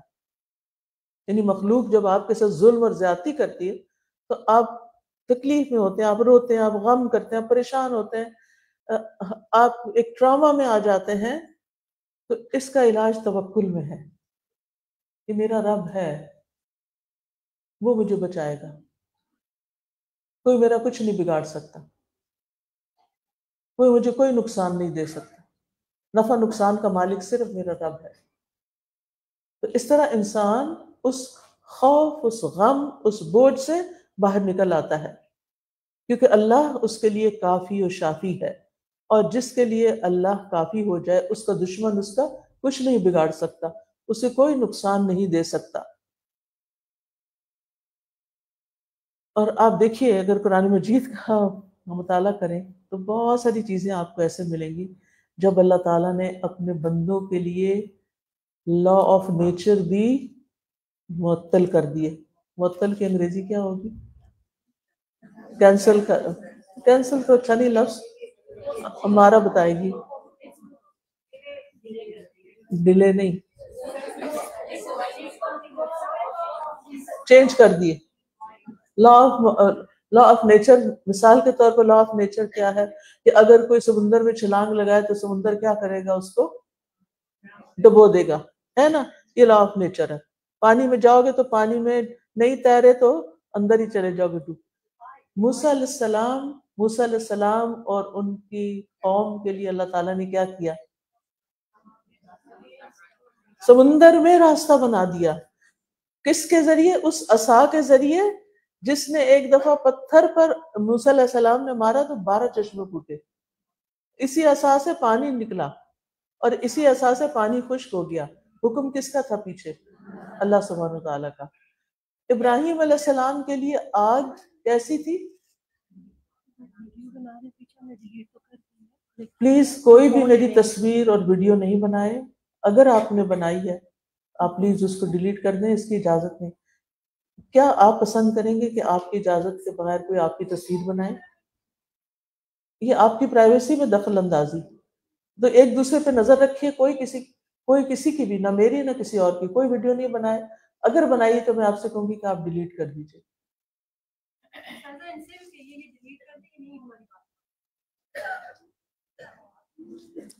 یعنی مخلوق جب آپ کے ساتھ ظلم اور زیادتی کرتی ہے تو آپ تکلیف میں ہوتے ہیں، آپ روتے ہیں، آپ غم کرتے ہیں، پریشان ہوتے ہیں، آپ ایک ٹراما میں آ جاتے ہیں. تو اس کا علاج توکل میں ہے کہ میرا رب ہے، وہ مجھے بچائے گا، کوئی میرا کچھ نہیں بگاڑ سکتا، کوئی مجھے کوئی نقصان نہیں دے سکتا، نفع نقصان کا مالک صرف میرا رب ہے. تو اس طرح انسان اس خوف، اس غم، اس بوجھ سے باہر نکل آتا ہے، کیونکہ اللہ اس کے لیے کافی و شافی ہے. اور جس کے لیے اللہ کافی ہو جائے اس کا دشمن اس کا کچھ نہیں بگاڑ سکتا، اسے کوئی نقصان نہیں دے سکتا. اور آپ دیکھیے اگر قرآن مجید کا مطالعہ کریں تو بہت ساری چیزیں آپ کو ایسے ملیں گی جب اللہ تعالیٰ نے اپنے بندوں کے لیے لا آف نیچر بھی معطل کر دیے. معطل کی انگریزی کیا ہوگی؟ کینسل کر. کینسل تو اچھا نہیں لفظ، ہمارا بتائے گی. ڈیلے نہیں، چینج کر دیے. لا آف نیچر، مثال کے طور پر لا آف نیچر کیا ہے کہ اگر کوئی سمندر میں چھلانگ لگائے تو سمندر کیا کرے گا؟ اس کو ڈبو دے گا، ہے نا. یہ لا آف نیچر ہے. پانی میں جاؤ گے تو پانی میں نہیں تیرے تو اندر ہی چلے جاؤ گے ڈوب. موسیٰ علیہ السلام اور ان کی قوم کے لیے اللہ تعالیٰ نے کیا کیا؟ سمندر میں راستہ بنا دیا. کس کے ذریعے؟ اس عصا کے ذریعے جس نے ایک دفعہ پتھر پر موسیٰ علیہ السلام نے مارا تو 12 چشمے پھوٹے. اسی عصا سے پانی نکلا اور اسی عصا سے پانی خشک ہو گیا. حکم کس کا تھا پیچھے؟ اللہ سبحانہ وتعالیٰ کا. ابراہیم علیہ السلام کے لیے آگ کیسی تھی؟ پلیز کوئی بھی میری تصویر اور ویڈیو نہیں بنائے. اگر آپ نے بنائی ہے آپ پلیز اس کو ڈیلیٹ کر دیں، اس کی اجازت نہیں. کیا آپ پسند کریں گے کہ آپ کی اجازت کے بغیر کوئی آپ کی تصویر بنائے؟ یہ آپ کی پرائیویسی میں دخل اندازی. تو ایک دوسرے پہ نظر رکھیے. کوئی کسی کی بھی، نہ میری نہ کسی اور کی، کوئی ویڈیو نہیں بنائے. اگر بنائیے تو میں آپ سے کہوں گی کہ آپ ڈیلیٹ کر دیجیے.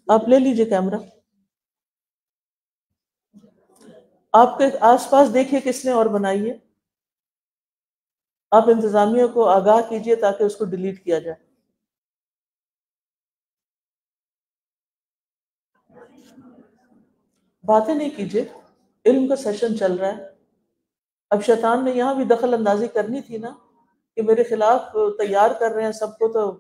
آپ لے لیجیے کیمرہ. آپ کے آس پاس دیکھیے کس نے اور بنائی ہے. آپ انتظامیہ کو آگاہ کیجئے تاکہ اس کو ڈیلیٹ کیا جائے. باتیں نہیں کیجئے، علم کا سیشن چل رہا ہے. اب شیطان نے یہاں بھی دخل اندازی کرنی تھی نا کہ میرے خلاف تیار کر رہے ہیں سب کو، تو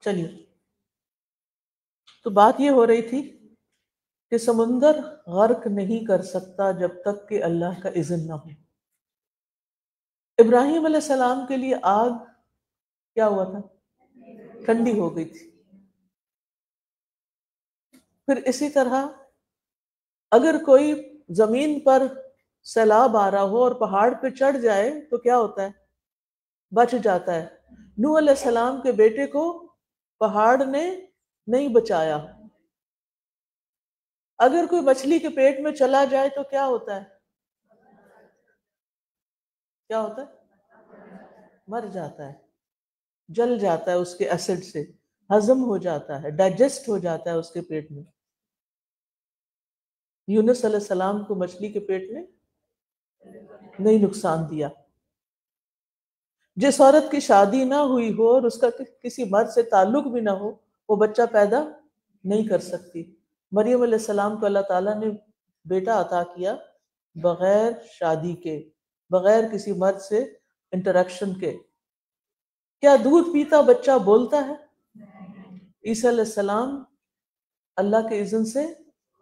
چلیے. تو بات یہ ہو رہی تھی کہ سمندر غرق نہیں کر سکتا جب تک کہ اللہ کا اذن نہ ہو. ابراہیم علیہ السلام کے لیے آگ کیا ہوا تھا؟ ٹھنڈی ہو گئی تھی. پھر اسی طرح اگر کوئی زمین پر سیلاب آ رہا ہو اور پہاڑ پہ چڑھ جائے تو کیا ہوتا ہے؟ بچ جاتا ہے. نوح علیہ السلام کے بیٹے کو پہاڑ نے نہیں بچایا. اگر کوئی مچھلی کے پیٹ میں چلا جائے تو کیا ہوتا ہے؟ کیا ہوتا ہے؟ مر جاتا ہے، جل جاتا ہے اس کے ایسڈ سے، ہضم ہو جاتا ہے، ڈائجسٹ ہو جاتا ہے اس کے پیٹ میں. یونس علیہ السلام کو مچھلی کے پیٹ میں نہیں نقصان دیا. جس عورت کی شادی نہ ہوئی ہو اور اس کا کسی مرد سے تعلق بھی نہ ہو، وہ بچہ پیدا نہیں کر سکتی. مریم علیہ السلام کو اللہ تعالیٰ نے بیٹا عطا کیا بغیر شادی کے، بغیر کسی مرد سے انٹریکشن کے. کیا دودھ پیتا بچہ بولتا ہے؟ عیسیٰ علیہ السلام اللہ کے اذن سے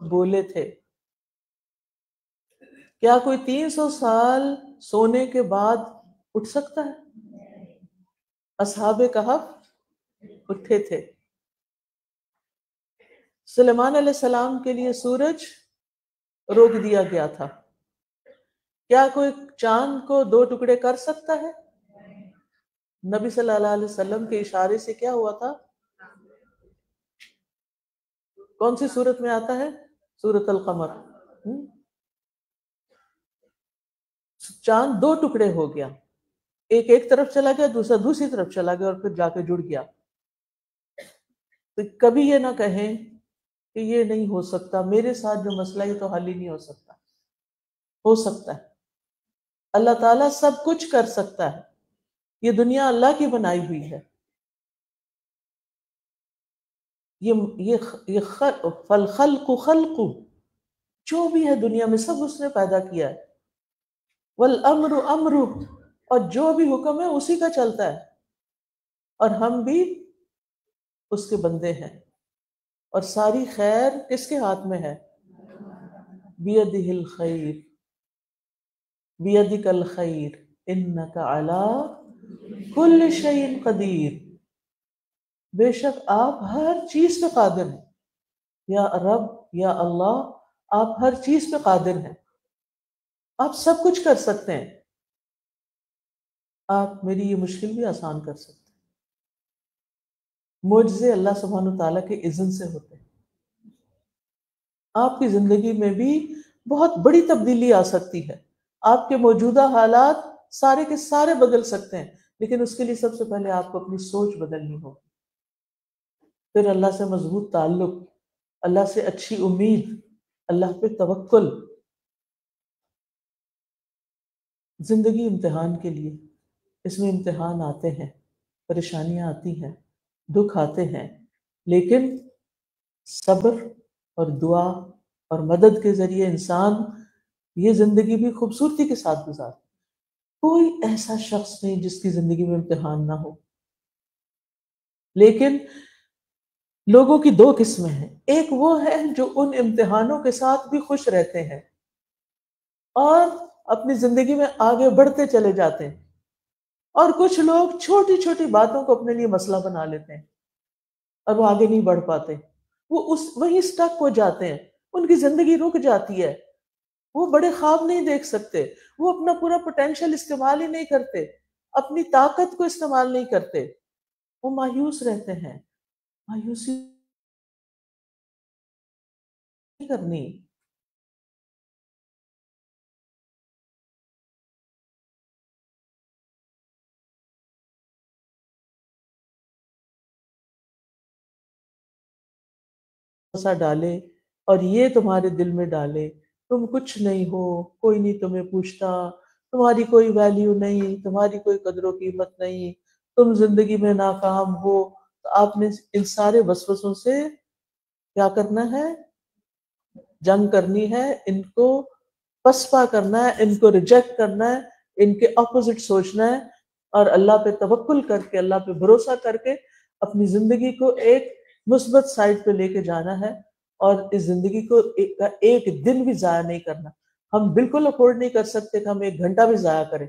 بولے تھے. کیا کوئی 300 سال سونے کے بعد اٹھ سکتا ہے؟ اصحاب کہف اٹھے تھے. سلیمان علیہ السلام کے لیے سورج روک دیا گیا تھا. کیا کوئی چاند کو 2 ٹکڑے کر سکتا ہے؟ نبی صلی اللہ علیہ وسلم کے اشارے سے کیا ہوا تھا؟ کون سی سورت میں آتا ہے؟ سورت القمر. چاند 2 ٹکڑے ہو گیا، ایک طرف چلا گیا، دوسرا دوسری طرف چلا گیا اور پھر جا کے جڑ گیا. تو کبھی یہ نہ کہیں کہ یہ نہیں ہو سکتا، میرے ساتھ جو مسئلہ ہے تو حل ہی نہیں ہو سکتا. ہو سکتا ہے. اللہ تعالیٰ سب کچھ کر سکتا ہے. یہ دنیا اللہ کی بنائی ہوئی ہے. یہ فالخلق خلق، جو بھی ہے دنیا میں سب اس نے پیدا کیا ہے. والامر امر، اور جو بھی حکم ہے اسی کا چلتا ہے. اور ہم بھی اس کے بندے ہیں. اور ساری خیر کس کے ہاتھ میں ہے؟ بیدہ الخیر، بیدک الخیر انک علی کل شیء قدیر. بے شک آپ ہر چیز پہ قادر ہیں. یا رب، یا اللہ، آپ ہر چیز پہ قادر ہیں. آپ سب کچھ کر سکتے ہیں. آپ میری یہ مشکل بھی آسان کر سکتے ہیں. معجزے اللہ سبحانہ تعالیٰ کے اذن سے ہوتے ہیں. آپ کی زندگی میں بھی بہت بڑی تبدیلی آ سکتی ہے. آپ کے موجودہ حالات سارے کے سارے بدل سکتے ہیں، لیکن اس کے لیے سب سے پہلے آپ کو اپنی سوچ بدلنی ہوگی. پھر اللہ سے مضبوط تعلق، اللہ سے اچھی امید، اللہ پہ توکل. زندگی امتحان کے لیے، اس میں امتحان آتے ہیں، پریشانیاں آتی ہیں، دکھ آتے ہیں، لیکن صبر اور دعا اور مدد کے ذریعے انسان یہ زندگی بھی خوبصورتی کے ساتھ گزار. کوئی ایسا شخص نہیں جس کی زندگی میں امتحان نہ ہو. لیکن لوگوں کی 2 قسمیں ہیں. ایک وہ ہے جو ان امتحانوں کے ساتھ بھی خوش رہتے ہیں اور اپنی زندگی میں آگے بڑھتے چلے جاتے ہیں. اور کچھ لوگ چھوٹی چھوٹی باتوں کو اپنے لیے مسئلہ بنا لیتے ہیں اور وہ آگے نہیں بڑھ پاتے. وہ وہیں سٹک ہو جاتے ہیں، ان کی زندگی رک جاتی ہے. وہ بڑے خواب نہیں دیکھ سکتے، وہ اپنا پورا پوٹینشیل استعمال ہی نہیں کرتے، اپنی طاقت کو استعمال نہیں کرتے. وہ مایوس رہتے ہیں. مایوسی کرنی. سا ڈالے اور یہ تمہارے دل میں ڈالے تم کچھ نہیں ہو، کوئی نہیں تمہیں پوچھتا، تمہاری کوئی ویلیو نہیں، تمہاری کوئی قدر و قیمت نہیں، تم زندگی میں ناکام ہو. تو آپ نے ان سارے وسوسوں سے کیا کرنا ہے؟ جنگ کرنی ہے، ان کو پسپا کرنا ہے، ان کو ریجیکٹ کرنا ہے، ان کے اپوزٹ سوچنا ہے، اور اللہ پہ توکل کر کے، اللہ پہ بھروسہ کر کے اپنی زندگی کو ایک مثبت سائڈ پہ لے کے جانا ہے. اور اس زندگی کو ایک دن بھی ضائع نہیں کرنا. ہم بالکل افورڈ نہیں کر سکتے کہ ہم ایک گھنٹہ بھی ضائع کریں.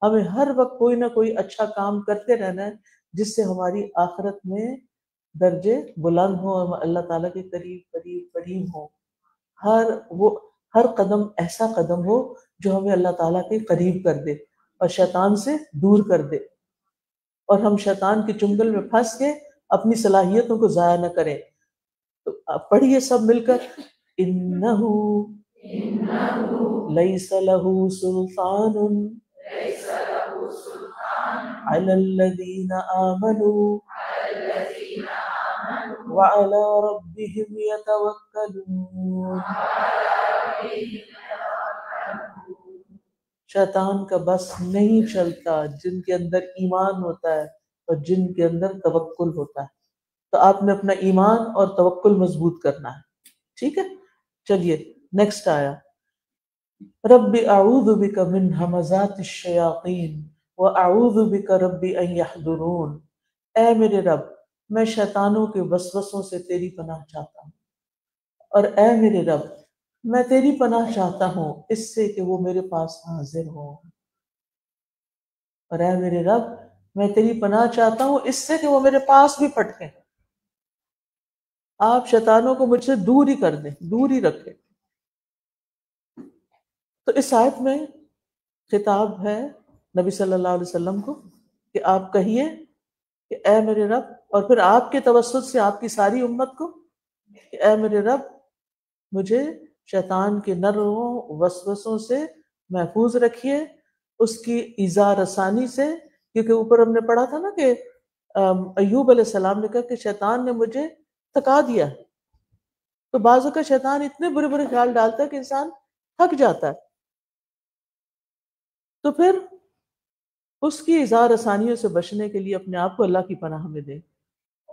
ہمیں ہر وقت کوئی نہ کوئی اچھا کام کرتے رہنا ہے جس سے ہماری آخرت میں درجے بلند ہوں، ہم اللہ تعالیٰ کے قریب قریب قریب ہوں. ہر قدم ایسا قدم ہو جو ہمیں اللہ تعالیٰ کے قریب کر دے اور شیطان سے دور کر دے، اور ہم شیطان کے چنگل میں پھنس کے اپنی صلاحیتوں کو ضائع نہ کریں. تو آپ پڑھیے سب مل کر، انہو لیس لہ سلطان علی الذین آمنوا وعلی ربہم یتوکلون. شیطان کا بس نہیں چلتا جن کے اندر ایمان ہوتا ہے اور جن کے اندر توکل ہوتا ہے. تو آپ نے اپنا ایمان اور توکل مضبوط کرنا ہے. ٹھیک ہے، چلیے نیکسٹ آیا. رب اعوذ بک من ہمزات الشیاطین واعوذ بک رب ان یحضرون. اے میرے رب، میں شیطانوں کے وسوسوں سے تیری پناہ چاہتا ہوں، اور اے میرے رب میں تیری پناہ چاہتا ہوں اس سے کہ وہ میرے پاس حاضر ہوں. اور اے میرے رب میں تیری پناہ چاہتا ہوں اس سے کہ وہ میرے پاس بھی پھٹکیں. آپ شیطانوں کو مجھ سے دور ہی کر دیں، دور ہی رکھیں. تو اس آیت میں خطاب ہے نبی صلی اللہ علیہ وسلم کو کہ آپ کہیے کہ اے میرے رب، اور پھر آپ کے توسط سے آپ کی ساری امت کو کہ اے میرے رب مجھے شیطان کے نروں وسوسوں سے محفوظ رکھیے، اس کی ایذا رسانی سے. کیونکہ اوپر ہم نے پڑھا تھا نا کہ ایوب علیہ السلام نے کہا کہ شیطان نے مجھے تھکا دیا. تو بعض اوقات شیطان اتنے برے برے خیال ڈالتا ہے کہ انسان تھک جاتا ہے. تو پھر اس کی اظہار آسانیوں سے بچنے کے لیے اپنے آپ کو اللہ کی پناہ میں دیں.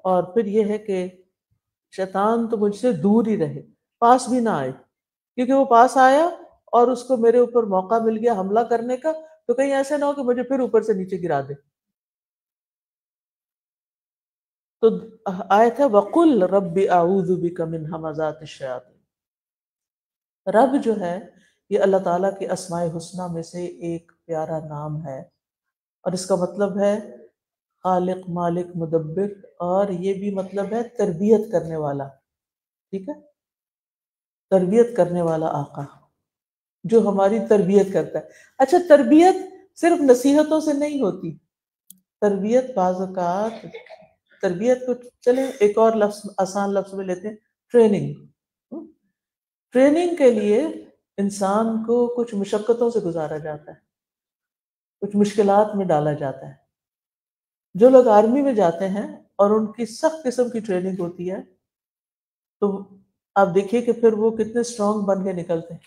اور پھر یہ ہے کہ شیطان تو مجھ سے دور ہی رہے، پاس بھی نہ آئے. کیونکہ وہ پاس آیا اور اس کو میرے اوپر موقع مل گیا حملہ کرنے کا، تو کہیں ایسا نہ ہو کہ مجھے پھر اوپر سے نیچے گرا دے. تو آیت ہے وَقُلْ رَبِّ أَعُوذُ بِكَ مِنْ ہَمَزَاتِ الشَّيَاطِينِ. رب جو ہے یہ اللہ تعالیٰ کے اسماء حسنہ میں سے ایک پیارا نام ہے، اور اس کا مطلب ہے خالق، مالک، مدبر، اور یہ بھی مطلب ہے تربیت کرنے والا. ٹھیک ہے، تربیت کرنے والا آقا جو ہماری تربیت کرتا ہے. اچھا، تربیت صرف نصیحتوں سے نہیں ہوتی. تربیت بعض اوقات، تربیت کو چلیں ایک اور لفظ، آسان لفظ میں لیتے ہیں، ٹریننگ. ٹریننگ کے لیے انسان کو کچھ مشقتوں سے گزارا جاتا ہے، کچھ مشکلات میں ڈالا جاتا ہے. جو لوگ آرمی میں جاتے ہیں اور ان کی سخت قسم کی ٹریننگ ہوتی ہے، تو آپ دیکھیے کہ پھر وہ کتنے اسٹرانگ بن کے نکلتے ہیں.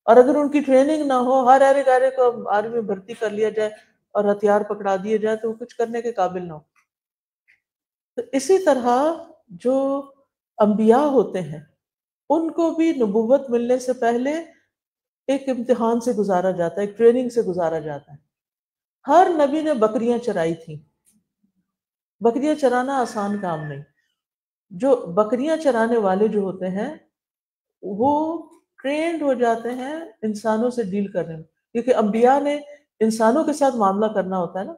اور اگر ان کی ٹریننگ نہ ہو، ہر ارے کو آرمی میں بھرتی کر لیا جائے اور ہتھیار پکڑا دیے جائے تو وہ کچھ کرنے کے قابل نہ ہو. تو اسی طرح جو انبیاء ہوتے ہیں ان کو بھی نبوت ملنے سے پہلے ایک امتحان سے گزارا جاتا ہے، ایک ٹریننگ سے گزارا جاتا ہے. ہر نبی نے بکریاں چرائی تھیں. بکریاں چرانا آسان کام نہیں. جو بکریاں چرانے والے جو ہوتے ہیں وہ ٹرینڈ ہو جاتے ہیں انسانوں سے ڈیل کرنے میں، کیونکہ انبیاء نے انسانوں کے ساتھ معاملہ کرنا ہوتا ہے نا.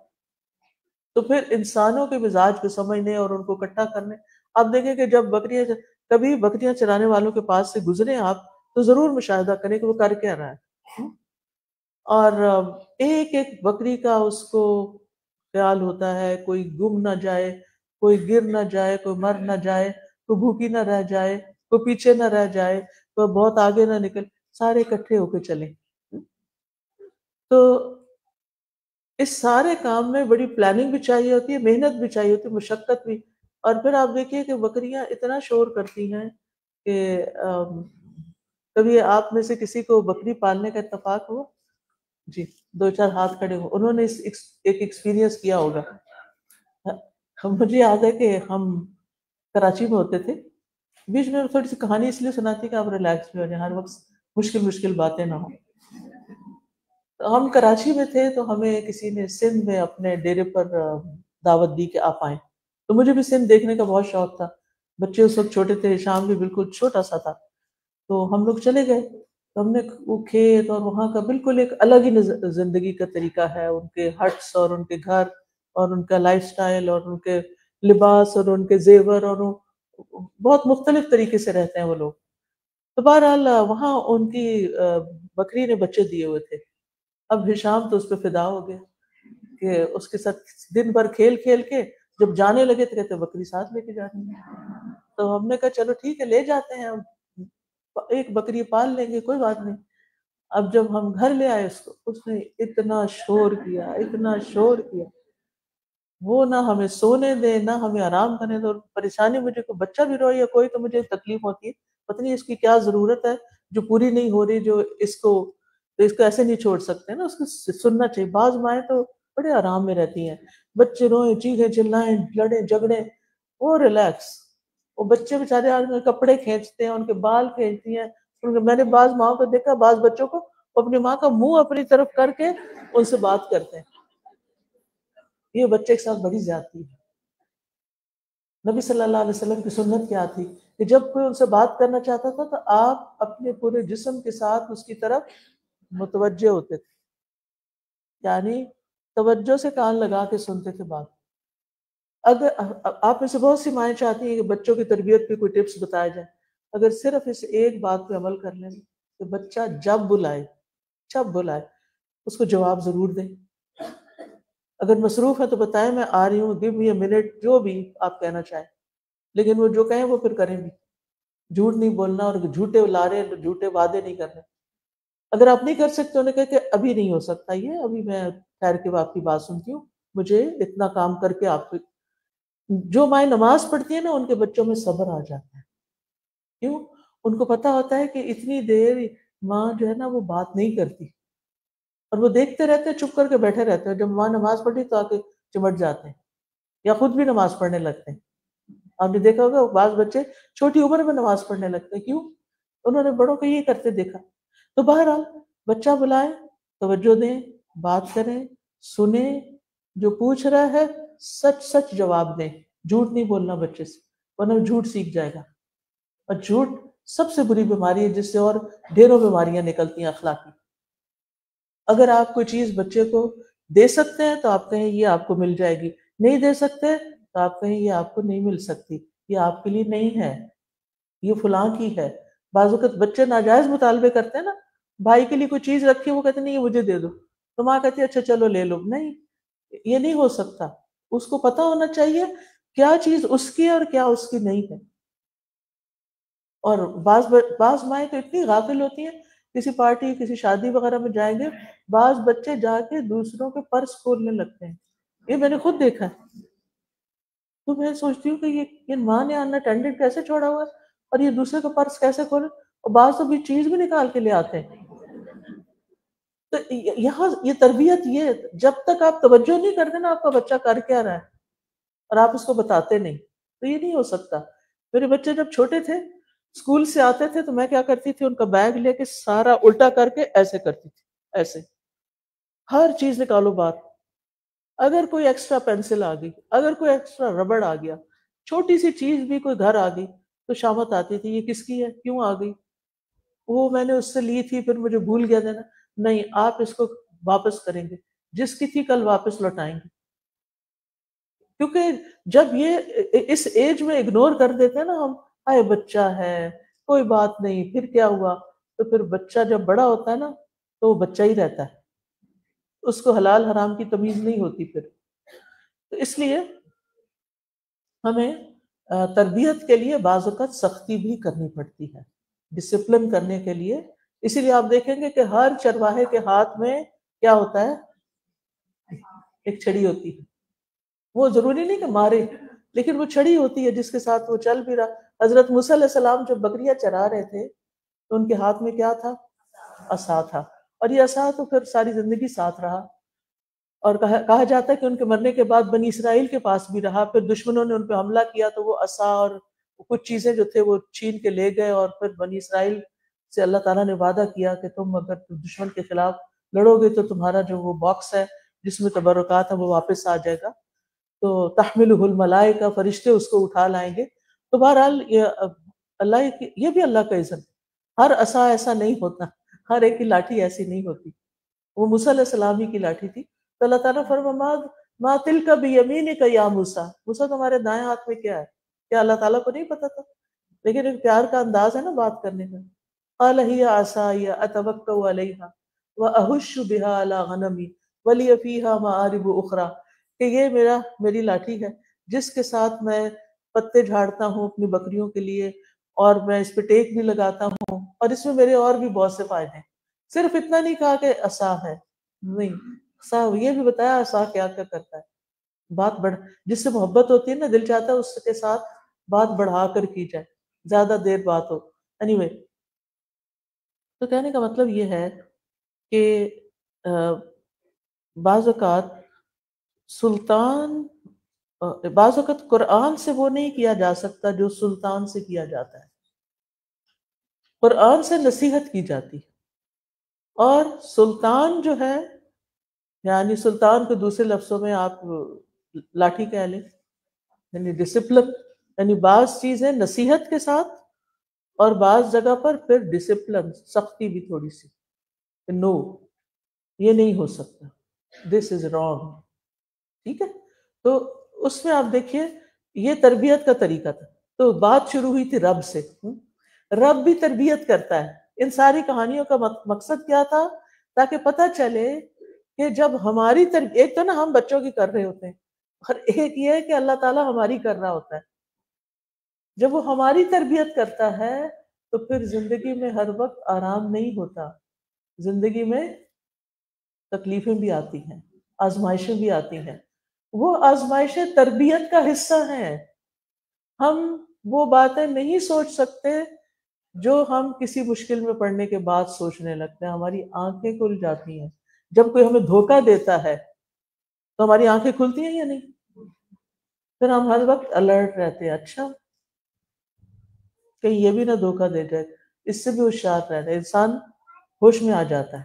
تو پھر انسانوں کے مزاج کو سمجھنے اور ان کو اکٹھا کرنے. آپ دیکھیں کہ جب کبھی بکریاں چرانے والوں کے پاس سے گزرے آپ تو ضرور مشاہدہ کریں کہ وہ کر کیا رہا ہے. اور ایک ایک بکری کا اس کو خیال ہوتا ہے، کوئی گم نہ جائے، کوئی گر نہ جائے، کوئی مر نہ جائے، کوئی بھوکی نہ رہ جائے، کوئی پیچھے نہ رہ جائے، کوئی بہت آگے نہ نکل، سارے اکٹھے ہو کے چلیں. تو اس سارے کام میں بڑی پلاننگ بھی چاہیے ہوتی ہے، محنت بھی چاہیے ہوتی ہے، مشقت بھی. اور پھر آپ دیکھیے کہ بکریاں اتنا شور کرتی ہیں کہ کبھی آپ میں سے کسی کو بکری پالنے کا اتفاق ہو؟ جی، 2-4 ہاتھ کھڑے ہو، انہوں نے ایک ایکسپیرینس کیا ہوگا. مجھے یاد ہے کہ ہم کراچی میں ہوتے تھے. بیچ میں تھوڑی سی کہانی اس لیے سناتی کہ آپ ریلیکس بھی ہو جائیں، ہر وقت مشکل باتیں نہ ہوں. ہم کراچی میں تھے تو ہمیں کسی نے سندھ میں اپنے ڈیرے پر دعوت دی کہ آپ آئیں. تو مجھے بھی سندھ دیکھنے کا بہت شوق تھا. بچے اس وقت چھوٹے تھے، شام بھی بالکل چھوٹا سا تھا. تو ہم لوگ چلے گئے. تو ہم نے وہ کھیت اور وہاں کا بالکل ایک الگ ہی زندگی کا طریقہ ہے. ان کے ہٹس اور ان کے گھر اور ان کا لائف سٹائل اور ان کے لباس اور ان کے زیور، اور بہت مختلف طریقے سے رہتے ہیں وہ لوگ. تو بہرحال وہاں ان کی بکری نے بچے دیے ہوئے تھے. اب ہشام تو اس پہ فدا ہو گیا کہ اس کے ساتھ دن بھر کھیل کھیل کے جب جانے لگے تو کہتے بکری ساتھ لے کے جانی ہے. تو ہم نے کہا چلو ٹھیک ہے، لے جاتے ہیں، ایک بکری پال لیں گے، کوئی بات نہیں. اب جب ہم گھر لے آئے اس نے اتنا شور کیا، اتنا شور کیا، وہ نہ ہمیں سونے دے نہ ہمیں آرام کرنے دے. اور پریشانی مجھے کوئی بچہ بھی روئے یا کوئی، تو مجھے تکلیف ہوتی ہے، پتہ نہیں اس کی کیا ضرورت ہے جو پوری نہیں ہو رہی، جو اس کو ایسے نہیں چھوڑ سکتے نا، اس کو سننا چاہیے. بعض مائیں تو بڑے آرام میں رہتی ہیں، بچے روئیں، چیخیں چلائیں، لڑیں جھگڑیں، وہ ریلیکس. وہ بچے بےچارے کپڑے کھینچتے ہیں، ان کے بال کھینچتی ہیں. میں نے بعض ماں کو دیکھا، بعض بچوں کو اپنی ماں کا منہ اپنی طرف کر کے ان سے بات کرتے ہیں. یہ بچے کے ساتھ بڑی زیادتی ہے. نبی صلی اللہ علیہ وسلم کی سنت کیا تھی کہ جب کوئی ان سے بات کرنا چاہتا تھا تو آپ اپنے پورے جسم کے ساتھ اس کی طرف متوجہ ہوتے تھے، یعنی توجہ سے کان لگا کے سنتے تھے بات. اگر آپ میں سے بہت سی مائیں چاہتی ہیں کہ بچوں کی تربیت پہ کوئی ٹپس بتایا جائے، اگر صرف اس ایک بات پہ عمل کر لیں کہ بچہ جب بلائے اس کو جواب ضرور دیں. اگر مصروف ہے تو بتائیں میں آ رہی ہوں، گیو می اے منٹ، جو بھی آپ کہنا چاہیں. لیکن وہ جو کہیں وہ پھر کریں بھی. جھوٹ نہیں بولنا اور جھوٹے لارے جھوٹے وعدے نہیں کرنے. اگر آپ نہیں کر سکتے انہیں کہہ کہ ابھی نہیں ہو سکتا یہ، ابھی میں ٹھہر کے آپ کی بات سنتی ہوں، مجھے اتنا کام کر کے آپ. جو مائیں نماز پڑھتی ہیں نا ان کے بچوں میں صبر آ جاتا ہے. کیوں؟ ان کو پتا ہوتا ہے کہ اتنی دیر ماں جو ہے نا وہ بات نہیں کرتی، اور وہ دیکھتے رہتے ہیں، چپ کر کے بیٹھے رہتے ہیں. جب ماں نماز پڑھی تو آ کے چمٹ جاتے ہیں یا خود بھی نماز پڑھنے لگتے ہیں. آپ نے دیکھا ہوگا بعض بچے چھوٹی عمر میں نماز پڑھنے لگتے ہیں. کیوں؟ انہوں نے بڑوں کو یہ کرتے دیکھا. تو بہرحال بچہ بلائیں، توجہ دیں، بات کریں، سنیں، جو پوچھ رہا ہے سچ جواب دیں. جھوٹ نہیں بولنا بچے سے، ورنہ جھوٹ سیکھ جائے گا. اور جھوٹ سب سے بری بیماری ہے جس سے اور ڈھیروں بیماریاں نکلتی ہیں اخلاقی. اگر آپ کوئی چیز بچے کو دے سکتے ہیں تو آپ کہیں یہ آپ کو مل جائے گی، نہیں دے سکتے تو آپ کہیں یہ آپ کو نہیں مل سکتی، یہ آپ کے لیے نہیں ہے، یہ فلاں کی ہے. بعض اوقات بچے ناجائز مطالبے کرتے ہیں نا، بھائی کے لیے کوئی چیز رکھی وہ کہتے نہیں یہ مجھے دے دو، تو ماں کہتی ہے اچھا چلو لے لو. نہیں، یہ نہیں ہو سکتا. اس کو پتا ہونا چاہیے کیا چیز اس کی ہے اور کیا اس کی نہیں ہے. اور بعض مائیں تو اتنی غافل ہوتی ہیں، کسی پارٹی کسی شادی وغیرہ میں جائیں گے، بعض بچے جا کے دوسروں کے پرس کھولنے لگتے ہیں. یہ میں نے خود دیکھا ہے. تو میں سوچتی ہوں کہ یہ ماں نے ان اٹینڈڈ کیسے چھوڑا ہوا ہے، اور یہ دوسرے کا پرس کیسے کھولے، اور بعض تو بھی چیز بھی نکال کے لے آتے ہیں. تو یہاں یہ تربیت، یہ جب تک آپ توجہ نہیں کرتے نا آپ کا بچہ کر کیا رہا ہے اور آپ اس کو بتاتے نہیں، تو یہ نہیں ہو سکتا. میرے بچے جب چھوٹے تھے اسکول سے آتے تھے تو میں کیا کرتی تھی، ان کا بیگ لے کے سارا الٹا کر کے ایسے کرتی تھی، ایسے ہر چیز نکالو باہر. اگر کوئی ایکسٹرا پینسل آ گئی، اگر کوئی ایکسٹرا ربڑ آ گیا، چھوٹی سی چیز بھی کوئی گھر آ گئی تو شامت آتی تھی، یہ کس کی ہے، کیوں آ گئی، وہ میں نے اس سے لی تھی پھر مجھے بھول گیا دینا. نہیں، آپ اس کو واپس کریں گے، جس کی تھی کل واپس لوٹائیں گے. کیونکہ جب یہ اس ایج میں اگنور کر دیتے ہیں نا ہم، آئے بچہ ہے کوئی بات نہیں پھر کیا ہوا، تو پھر بچہ جب بڑا ہوتا ہے نا تو وہ بچہ ہی رہتا ہے، اس کو حلال حرام کی تمیز نہیں ہوتی پھر. تو اس لیے ہمیں تربیت کے لیے بعض اوقات سختی بھی کرنی پڑتی ہے، ڈسپلن کرنے کے لیے. اسی لیے آپ دیکھیں گے کہ ہر چرواہے کے ہاتھ میں کیا ہوتا ہے؟ ایک چھڑی ہوتی ہے. وہ ضروری نہیں کہ مارے، لیکن وہ چھڑی ہوتی ہے جس کے ساتھ وہ چل بھی رہا. حضرت موسیٰ علیہ السلام جب بکریاں چرا رہے تھے تو ان کے ہاتھ میں کیا تھا؟ عصا تھا. اور یہ عصا تو پھر ساری زندگی ساتھ رہا، اور کہا جاتا ہے کہ ان کے مرنے کے بعد بنی اسرائیل کے پاس بھی رہا. پھر دشمنوں نے ان پہ حملہ کیا تو وہ عصا اور کچھ چیزیں جو تھے وہ چھین کے لے گئے، اور پھر بنی اسرائیل سے اللہ تعالیٰ نے وعدہ کیا کہ تم اگر دشمن کے خلاف لڑو گے تو تمہارا جو وہ باکس ہے جس میں تبرکات ہے وہ واپس آ جائے گا. تو تحملہ الملائکہ، فرشتے اس کو اٹھا لائیں گے. تو بہرحال یہ بھی اللہ کا اذن. ہر عصا ایسا نہیں ہوتا، ہر ایک کی لاٹھی ایسی نہیں ہوتی. وہ موسیٰ علیہ السلام ہی کی لاٹھی تھی. تو اللہ تعالیٰ فرمایا ما تلک بیمینک یا موسیٰ، موسیٰ تمہارے دائیں ہاتھ میں کیا ہے؟ کیا اللہ تعالیٰ کو نہیں پتا تھا؟ لیکن ایک پیار کا انداز ہے نا بات کرنے کا. قال ہی عصای اتوکا علیہا واہش بها علی غنمی ولی فیہا مآرب اخری، کہ یہ میری لاٹھی ہے جس کے ساتھ میں پتے جھاڑتا ہوں اپنی بکریوں کے لیے، اور میں اس پہ ٹیک بھی لگاتا ہوں، اور اس میں میرے اور بھی بہت سے فائدے ہیں. صرف اتنا نہیں کہا کہ عصا ہے، نہیں، عصا یہ بھی بتایا عصا کیا کیا کرتا ہے. بات بڑھ جس سے محبت ہوتی ہے نا، دل چاہتا ہے اس کے ساتھ بات بڑھا کر کی جائے، زیادہ دیر بات ہو. anyway، تو کہنے کا مطلب یہ ہے کہ بعض اوقات بعض اوقات قرآن سے وہ نہیں کیا جا سکتا جو سلطان سے کیا جاتا ہے. قرآن سے نصیحت کی جاتی ہے، اور سلطان جو ہے، یعنی سلطان کو دوسرے لفظوں میں آپ لاٹھی کہہ لیں، یعنی ڈسپلن، یعنی بعض چیزیں نصیحت کے ساتھ، اور بعض جگہ پر پھر ڈسپلن، سختی بھی تھوڑی سی، نو یہ نہیں ہو سکتا، دس از رانگ. ٹھیک ہے؟ تو اس میں آپ دیکھیے یہ تربیت کا طریقہ تھا. تو بات شروع ہوئی تھی رب سے. رب بھی تربیت کرتا ہے. ان ساری کہانیوں کا مقصد کیا تھا؟ تاکہ پتہ چلے کہ جب ہماری ایک تو نا ہم بچوں کی کر رہے ہوتے ہیں، اور ایک یہ ہے کہ اللہ تعالیٰ ہماری کر رہا ہوتا ہے. جب وہ ہماری تربیت کرتا ہے تو پھر زندگی میں ہر وقت آرام نہیں ہوتا، زندگی میں تکلیفیں بھی آتی ہیں، آزمائشیں بھی آتی ہیں. وہ آزمائشیں تربیت کا حصہ ہیں. ہم وہ باتیں نہیں سوچ سکتے جو ہم کسی مشکل میں پڑنے کے بعد سوچنے لگتے ہیں. ہماری آنکھیں کھل جاتی ہیں. جب کوئی ہمیں دھوکہ دیتا ہے تو ہماری آنکھیں کھلتی ہیں یا نہیں؟ پھر ہم ہر وقت الرٹ رہتے ہیں، اچھا کہیں یہ بھی نہ دھوکہ دے جائے، اس سے بھی ہوشیار رہتا ہے. انسان ہوش میں آ جاتا ہے،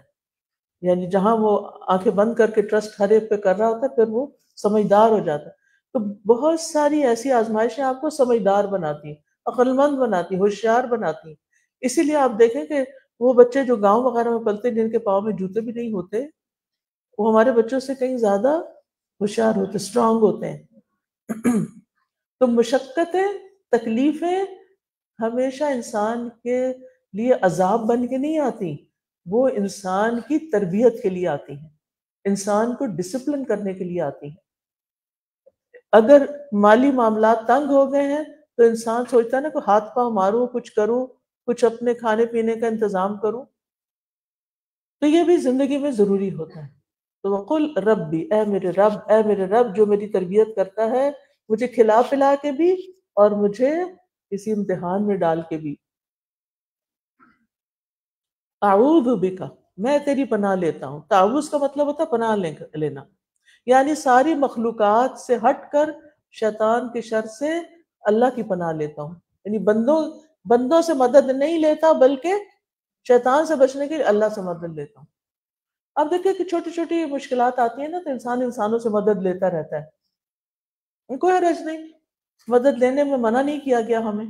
یعنی جہاں وہ آنکھیں بند کر کے ٹرسٹ ہر ایک پہ کر رہا ہوتا ہے پھر وہ سمجھدار ہو جاتا ہے. تو بہت ساری ایسی آزمائشیں آپ کو سمجھدار بناتی ہیں، عقل مند بناتی ہیں، ہوشیار بناتی ہیں. اسی لیے آپ دیکھیں کہ وہ بچے جو گاؤں وغیرہ میں پلتے ہیں جن کے پاؤں میں جوتے بھی نہیں ہوتے، وہ ہمارے بچوں سے کہیں زیادہ ہوشیار ہوتے، اسٹرانگ ہوتے ہیں. تو مشقتیں، تکلیفیں ہمیشہ انسان کے لیے عذاب بن کے نہیں آتی، وہ انسان کی تربیت کے لیے آتی ہیں، انسان کو ڈسپلن کرنے کے لیے آتی ہیں. اگر مالی معاملات تنگ ہو گئے ہیں تو انسان سوچتا ہے نا کہ ہاتھ پاؤں ماروں، کچھ کروں، کچھ اپنے کھانے پینے کا انتظام کروں. تو یہ بھی زندگی میں ضروری ہوتا ہے. تو وقل ربی، اے میرے رب، اے میرے رب جو میری تربیت کرتا ہے، مجھے کھلا پلا کے بھی اور مجھے کسی امتحان میں ڈال کے بھی. اعوذ بک، میں تیری پناہ لیتا ہوں. تعوذ کا مطلب ہوتا ہے پناہ لینا، یعنی ساری مخلوقات سے ہٹ کر شیطان کے شر سے اللہ کی پناہ لیتا ہوں. یعنی بندوں سے مدد نہیں لیتا بلکہ شیطان سے بچنے کے لیے اللہ سے مدد لیتا ہوں. اب دیکھیں کہ چھوٹی چھوٹی مشکلات آتی ہیں نا تو انسان انسانوں سے مدد لیتا رہتا ہے، کوئی حرج نہیں، مدد لینے میں منع نہیں کیا گیا ہمیں.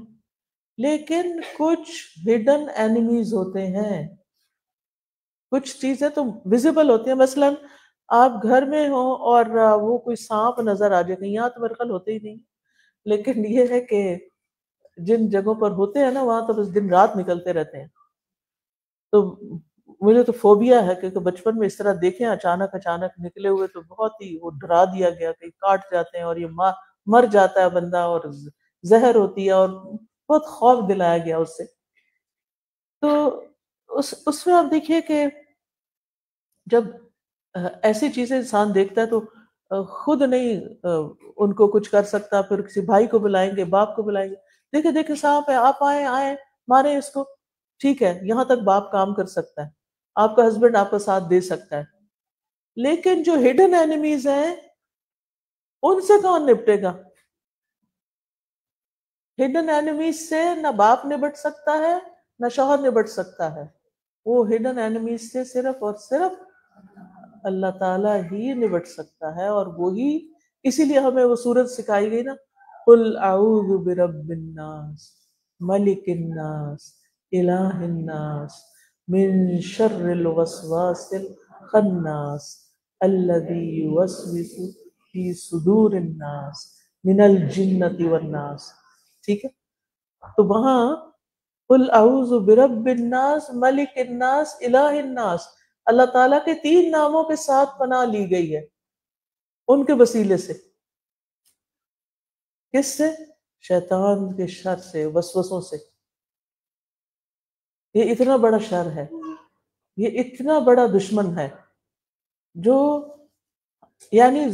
لیکن کچھ ہڈن اینیمیز ہوتے ہیں، کچھ چیزیں تو ویزیبل ہوتی ہیں. مثلا آپ گھر میں ہو اور وہ کوئی سانپ نظر آ جائے، یہاں تو میرے خیال ہوتے ہی نہیں، لیکن یہ ہے کہ جن جگہوں پر ہوتے ہیں نا وہاں تو بس دن رات نکلتے رہتے ہیں. تو مجھے تو فوبیا ہے کہ بچپن میں اس طرح دیکھیں اچانک نکلے ہوئے تو بہت ہی وہ ڈرا دیا گیا کہ کاٹ جاتے ہیں اور یہ مر جاتا ہے بندہ اور زہر ہوتی ہے اور بہت خوف دلایا گیا اس سے. تو اس میں آپ دیکھیے کہ جب ایسی چیزیں انسان دیکھتا ہے تو خود نہیں ان کو کچھ کر سکتا، پھر کسی بھائی کو بلائیں گے، باپ کو بلائیں گے، دیکھے دیکھے سانپ ہے، آپ آئیں ماریں اس کو. ٹھیک ہے، یہاں تک باپ کام کر سکتا ہے، آپ کا ہسبینڈ آپ کا ساتھ دے سکتا ہے، لیکن جو ہڈن اینیمیز ہیں ان سے کون نپٹے گا؟ ہڈن اینیمیز سے نہ باپ نبٹ سکتا ہے نہ شوہر نبٹ سکتا ہے. وہ ہڈن اینیمیز سے صرف اور صرف اللہ تعالیٰ ہی نبٹ سکتا ہے. اور وہی اسی لیے ہمیں وہ سورت سکھائی گئی نا، قل اعوذ برب الناس ملک الناس الہ الناس من شر الوسواس الخناس الذی یوسوس فی صدور الناس من الجنۃ والناس. ٹھیک ہے، تو وہاں قل اعوذ برب الناس ملک الناس الہ الناس، اللہ تعالیٰ کے 3 ناموں کے ساتھ پناہ لی گئی ہے، ان کے وسیلے سے. کس سے؟ شیطان کے شر سے، وسوسوں سے. یہ اتنا بڑا شر ہے، یہ اتنا بڑا دشمن ہے جو یعنی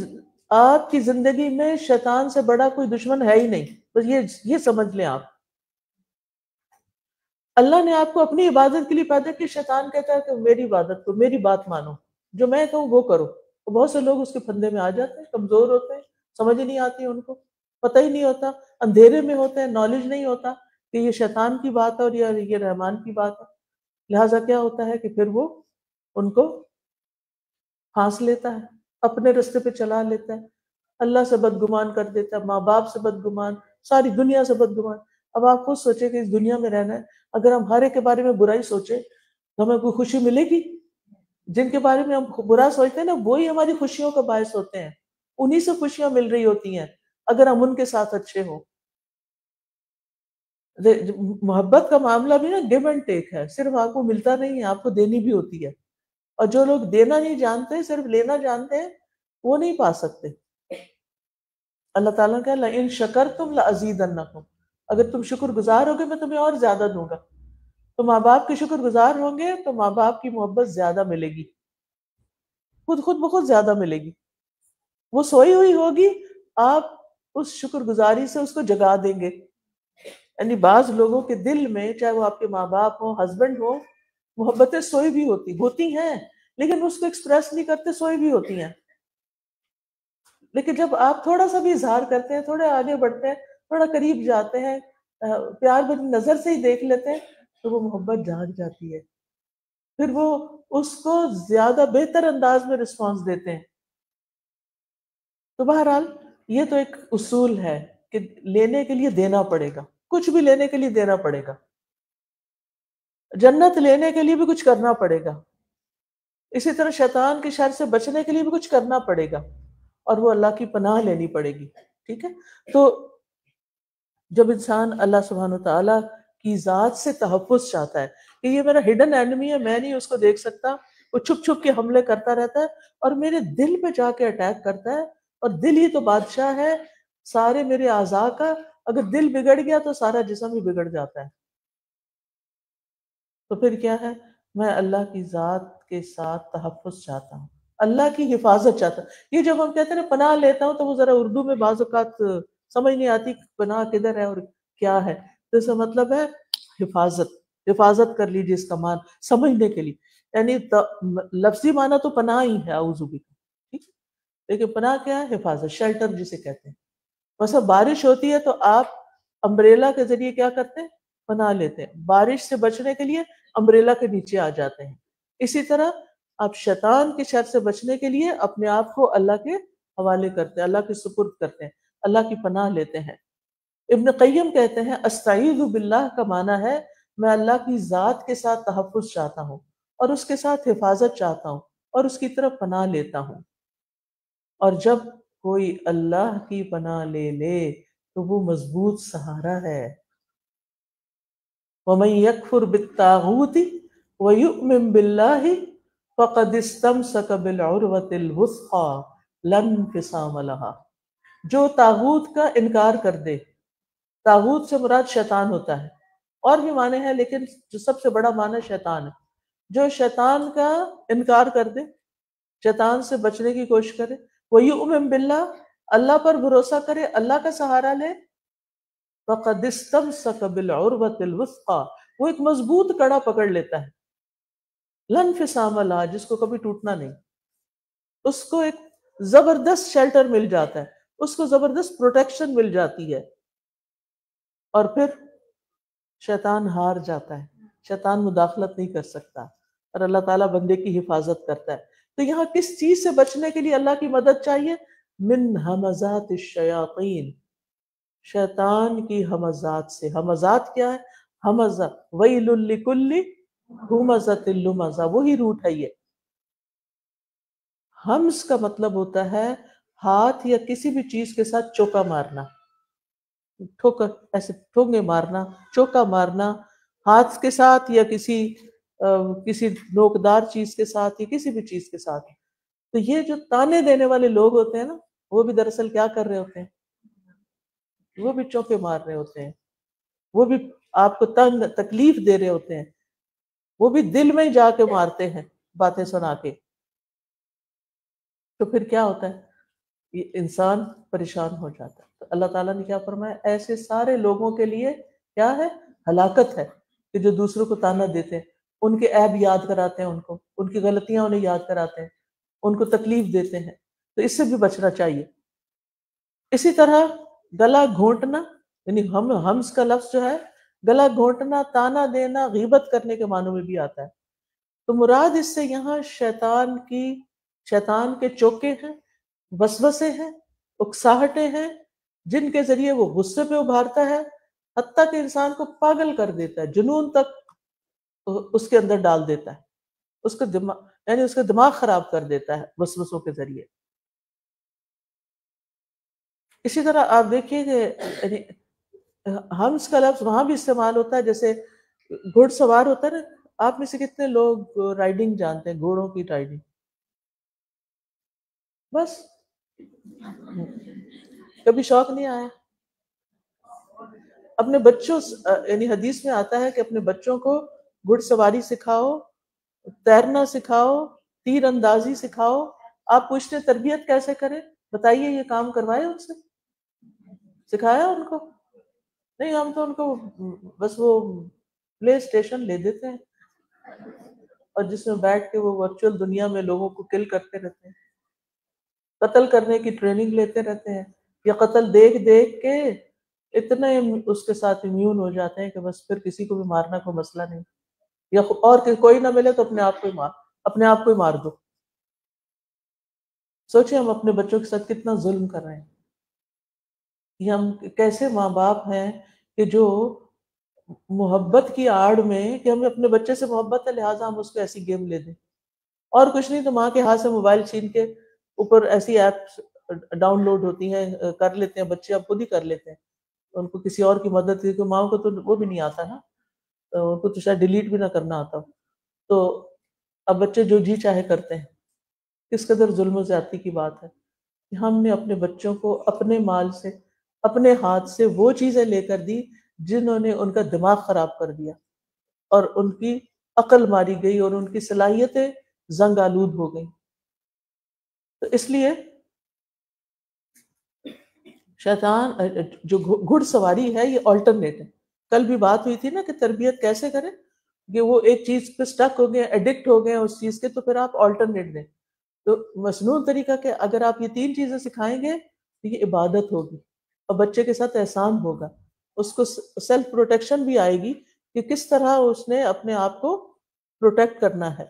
آپ کی زندگی میں شیطان سے بڑا کوئی دشمن ہے ہی نہیں. بس یہ سمجھ لیں آپ. اللہ نے آپ کو اپنی عبادت کے لیے پیدا کیا. شیطان کہتا ہے کہ میری عبادت کو، میری بات مانو، جو میں کہوں وہ کرو. بہت سے لوگ اس کے پھندے میں آ جاتے ہیں، کمزور ہوتے ہیں، سمجھ ہی نہیں آتی ان کو، پتہ ہی نہیں ہوتا، اندھیرے میں ہوتے ہیں، نالج نہیں ہوتا کہ یہ شیطان کی بات ہے اور یہ رحمان کی بات ہے. لہٰذا کیا ہوتا ہے کہ پھر وہ ان کو پھانس لیتا ہے، اپنے رستے پہ چلا لیتا ہے، اللہ سے بدگمان کر دیتا ہے، ماں باپ سے بدگمان، ساری دنیا سے بدگمان. اب آپ خود سوچیں کہ اس دنیا میں رہنا ہے، اگر ہم ہر ایک کے بارے میں برائی سوچیں تو ہمیں کوئی خوشی ملے گی؟ جن کے بارے میں ہم برا سوچتے ہیں نا، وہی ہماری خوشیوں کا باعث ہوتے ہیں، انہی سے خوشیاں مل رہی ہوتی ہیں اگر ہم ان کے ساتھ اچھے ہوں. محبت کا معاملہ بھی نا گیو اینڈ ٹیک ہے، صرف آپ کو ملتا نہیں ہے، آپ کو دینی بھی ہوتی ہے. اور جو لوگ دینا نہیں جانتے، صرف لینا جانتے ہیں، وہ نہیں پا سکتے. اللہ تعالیٰ کہ لئن شکرتم لأزیدنکم، اگر تم شکر گزار ہوگے میں تمہیں اور زیادہ دوں گا. تو ماں باپ کے شکر گزار ہوں گے تو ماں باپ کی محبت زیادہ ملے گی، خود بخود زیادہ ملے گی. وہ سوئی ہوئی ہوگی، آپ اس شکر گزاری سے اس کو جگا دیں گے. یعنی بعض لوگوں کے دل میں، چاہے وہ آپ کے ماں باپ ہوں، ہسبینڈ ہو، محبتیں سوئی بھی ہوتی ہیں لیکن اس کو ایکسپریس نہیں کرتے، سوئی بھی ہوتی ہیں. لیکن جب آپ تھوڑا سا بھی اظہار کرتے ہیں، تھوڑے آگے بڑھتے ہیں، تھوڑا قریب جاتے ہیں، پیار بھری نظر سے ہی دیکھ لیتے ہیں، تو وہ محبت جاگ جاتی ہے. پھر وہ اس کو زیادہ بہتر انداز میں رسپانس دیتے ہیں. تو بہرحال یہ تو ایک اصول ہے کہ لینے کے لیے دینا پڑے گا، کچھ بھی لینے کے لیے دینا پڑے گا. جنت لینے کے لیے بھی کچھ کرنا پڑے گا. اسی طرح شیطان کی شر سے بچنے کے لیے بھی کچھ کرنا پڑے گا، اور وہ اللہ کی پناہ لینی پڑے گی. ٹھیک ہے، تو جب انسان اللہ سبحانہ وتعالیٰ کی ذات سے تحفظ چاہتا ہے کہ یہ میرا ہڈن اینمی ہے، میں نہیں اس کو دیکھ سکتا، وہ چھپ چھپ کے حملے کرتا رہتا ہے اور میرے دل پہ جا کے اٹیک کرتا ہے، اور دل ہی تو بادشاہ ہے سارے میرے اعضاء کا. اگر دل بگڑ گیا تو سارا جسم ہی بگڑ جاتا ہے. تو پھر کیا ہے؟ میں اللہ کی ذات کے ساتھ تحفظ چاہتا ہوں، اللہ کی حفاظت چاہتا ہوں. یہ جب ہم کہتے ہیں نا پناہ لیتا ہوں، تو وہ ذرا اردو میں بعض اوقات سمجھ نہیں آتی پناہ کدھر ہے اور کیا ہے. تو اس کا مطلب ہے حفاظت کر لیجیے. اس کا مان سمجھنے کے لیے، یعنی لفظی معنی تو پناہ ہی ہے، اعوذ بک، ٹھیک، لیکن پناہ کیا ہے؟ حفاظت، شیلٹر جسے کہتے ہیں. مثلا بارش ہوتی ہے تو آپ امبریلا کے ذریعے کیا کرتے ہیں؟ پناہ لیتے ہیں، بارش سے بچنے کے لیے امبریلا کے نیچے آ جاتے ہیں. اسی طرح آپ شیطان کے شر سے بچنے کے لیے اپنے آپ کو اللہ کے حوالے کرتے ہیں، اللہ کے سپرد کرتے ہیں، اللہ کی پناہ لیتے ہیں. ابن قیم کہتے ہیں استعیذ باللہ کا معنی ہے میں اللہ کی ذات کے ساتھ تحفظ چاہتا ہوں اور اس کے ساتھ حفاظت چاہتا ہوں اور اس کی طرف پناہ لیتا ہوں. اور جب کوئی اللہ کی پناہ لے تو وہ مضبوط سہارا ہے. وَمَن يَكْفُرْ بِالطَّاغُوتِ وَيُؤْمِن بِاللَّهِ فَقَدِ اسْتَمْسَكَ بِالْعُرْوَةِ الْوُثْقَىٰ لَا انْفِصَامَ لَهَا. جو طاغوت کا انکار کر دے، طاغوت سے مراد شیطان ہوتا ہے، اور بھی معنی ہے لیکن جو سب سے بڑا معنی شیطان ہے. جو شیطان کا انکار کر دے، شیطان سے بچنے کی کوشش کرے، وَيُؤْمِن بِاللَّهِ، اللہ پر بھروسہ کرے، اللہ کا سہارا لے، فَقَدِ اسْتَمْسَكَ بِالْعُرْوَةِ الْوُثْقَىٰ، وہ ایک مضبوط کڑا پکڑ لیتا ہے، لَا انفصام لَهَا، جس کو کبھی ٹوٹنا نہیں. اس کو ایک زبردست شیلٹر مل جاتا ہے، اس کو زبردست پروٹیکشن مل جاتی ہے، اور پھر شیطان ہار جاتا ہے، شیطان مداخلت نہیں کر سکتا، اور اللہ تعالیٰ بندے کی حفاظت کرتا ہے. تو یہاں کس چیز سے بچنے کے لیے اللہ کی مدد چاہیے؟ من ہمزات الشیاطین، شیطان کی ہمزات سے. ہمزات کیا ہے؟ ہمزہ ویل لکل ہمزۃ لمزہ، وہی روٹ ہے یہ. ہمز کا مطلب ہوتا ہے ہاتھ یا کسی بھی چیز کے ساتھ چوکا مارنا، ٹھوکر، ایسے ٹھونگے مارنا، چوکا مارنا ہاتھ کے ساتھ یا کسی نوکدار چیز کے ساتھ یا کسی بھی چیز کے ساتھ. تو یہ جو تانے دینے والے لوگ ہوتے ہیں نا، وہ بھی دراصل کیا کر رہے ہوتے ہیں؟ وہ بھی چوکے مار رہے ہوتے ہیں، وہ بھی آپ کو تکلیف دے رہے ہوتے ہیں، وہ بھی دل میں جا کے مارتے ہیں باتیں سنا کے. تو پھر کیا ہوتا ہے؟ یہ انسان پریشان ہو جاتا ہے. تو اللہ تعالیٰ نے کیا فرمایا؟ ایسے سارے لوگوں کے لیے کیا ہے؟ ہلاکت ہے، کہ جو دوسروں کو تانا دیتے ہیں، ان کے عیب یاد کراتے ہیں، ان کی غلطیاں انہیں یاد کراتے ہیں، ان کو تکلیف دیتے ہیں. تو اس سے بھی بچنا چاہیے. اسی طرح گلا گھونٹنا، یعنی ہمز کا لفظ جو ہے گلا گھونٹنا، تانا دینا، غیبت کرنے کے معنوں میں بھی آتا ہے. تو مراد اس سے یہاں شیطان کے چوکے ہیں، وسوسے ہیں، اکساہٹیں ہیں، جن کے ذریعے وہ غصے پہ ابھارتا ہے، حتیٰ کہ انسان کو پاگل کر دیتا ہے، جنون تک اس کے اندر ڈال دیتا ہے، اس کا دماغ خراب کر دیتا ہے وسوسوں کے ذریعے. اسی طرح آپ دیکھیے کہ ہمز کا لفظ وہاں بھی استعمال ہوتا ہے، جیسے گھڑ سوار ہوتا ہے نا. آپ میں سے کتنے لوگ رائڈنگ جانتے ہیں، گھوڑوں کی رائڈنگ؟ بس کبھی شوق نہیں آیا؟ اپنے بچوں یعنی حدیث میں آتا ہے کہ اپنے بچوں کو گھڑ سواری سکھاؤ، تیرنا سکھاؤ، تیر اندازی سکھاؤ. آپ پوچھتے تربیت کیسے کریں؟ بتائیے، یہ کام کروائے ان سے؟ سکھایا ان کو؟ نہیں، ہم تو ان کو بس وہ پلے اسٹیشن لے دیتے ہیں، اور جس میں بیٹھ کے وہ ورچوئل دنیا میں لوگوں کو کل کرتے رہتے ہیں، قتل کرنے کی ٹریننگ لیتے رہتے ہیں، یا قتل دیکھ دیکھ کے اتنے اس کے ساتھ امیون ہو جاتے ہیں کہ بس پھر کسی کو بھی مارنا کوئی مسئلہ نہیں، یا اور کوئی نہ ملے تو اپنے آپ کو ہی مار دو. سوچیں ہم اپنے بچوں کے ساتھ کتنا ظلم کر رہے ہیں. یہ ہم کیسے ماں باپ ہیں کہ جو محبت کی آڑ میں، کہ ہمیں اپنے بچے سے محبت ہے لہٰذا ہم اس کو ایسی گیم لے دیں، اور کچھ نہیں تو ماں کے ہاتھ سے موبائل چھین کے اوپر ایسی ایپس ڈاؤن لوڈ ہوتی ہیں، کر لیتے ہیں بچے، اب خود ہی کر لیتے ہیں، ان کو کسی اور کی مدد کی. تو ماں کو تو وہ بھی نہیں آتا نا، ان کو تو شاید ڈیلیٹ بھی نہ کرنا آتا. تو اب بچے جو جی چاہے کرتے ہیں. کس قدر ظلم و زیادتی کی بات ہے کہ ہم نے اپنے بچوں کو اپنے مال سے، اپنے ہاتھ سے وہ چیزیں لے کر دی جنہوں نے ان کا دماغ خراب کر دیا، اور ان کی عقل ماری گئی، اور ان کی صلاحیتیں زنگ آلود ہو گئی. تو اس لیے شیطان جو گھڑ سواری ہے یہ آلٹرنیٹ ہے. کل بھی بات ہوئی تھی نا کہ تربیت کیسے کریں، کہ وہ ایک چیز پہ سٹک ہو گئے، ایڈکٹ ہو گئے اس چیز کے، تو پھر آپ آلٹرنیٹ دیں. تو مصنون طریقہ کہ اگر آپ یہ 3 چیزیں سکھائیں گے تو یہ عبادت ہوگی، اور بچے کے ساتھ احسان ہوگا، اس کو سیلف پروٹیکشن بھی آئے گی کہ کس طرح اس نے اپنے آپ کو پروٹیکٹ کرنا ہے.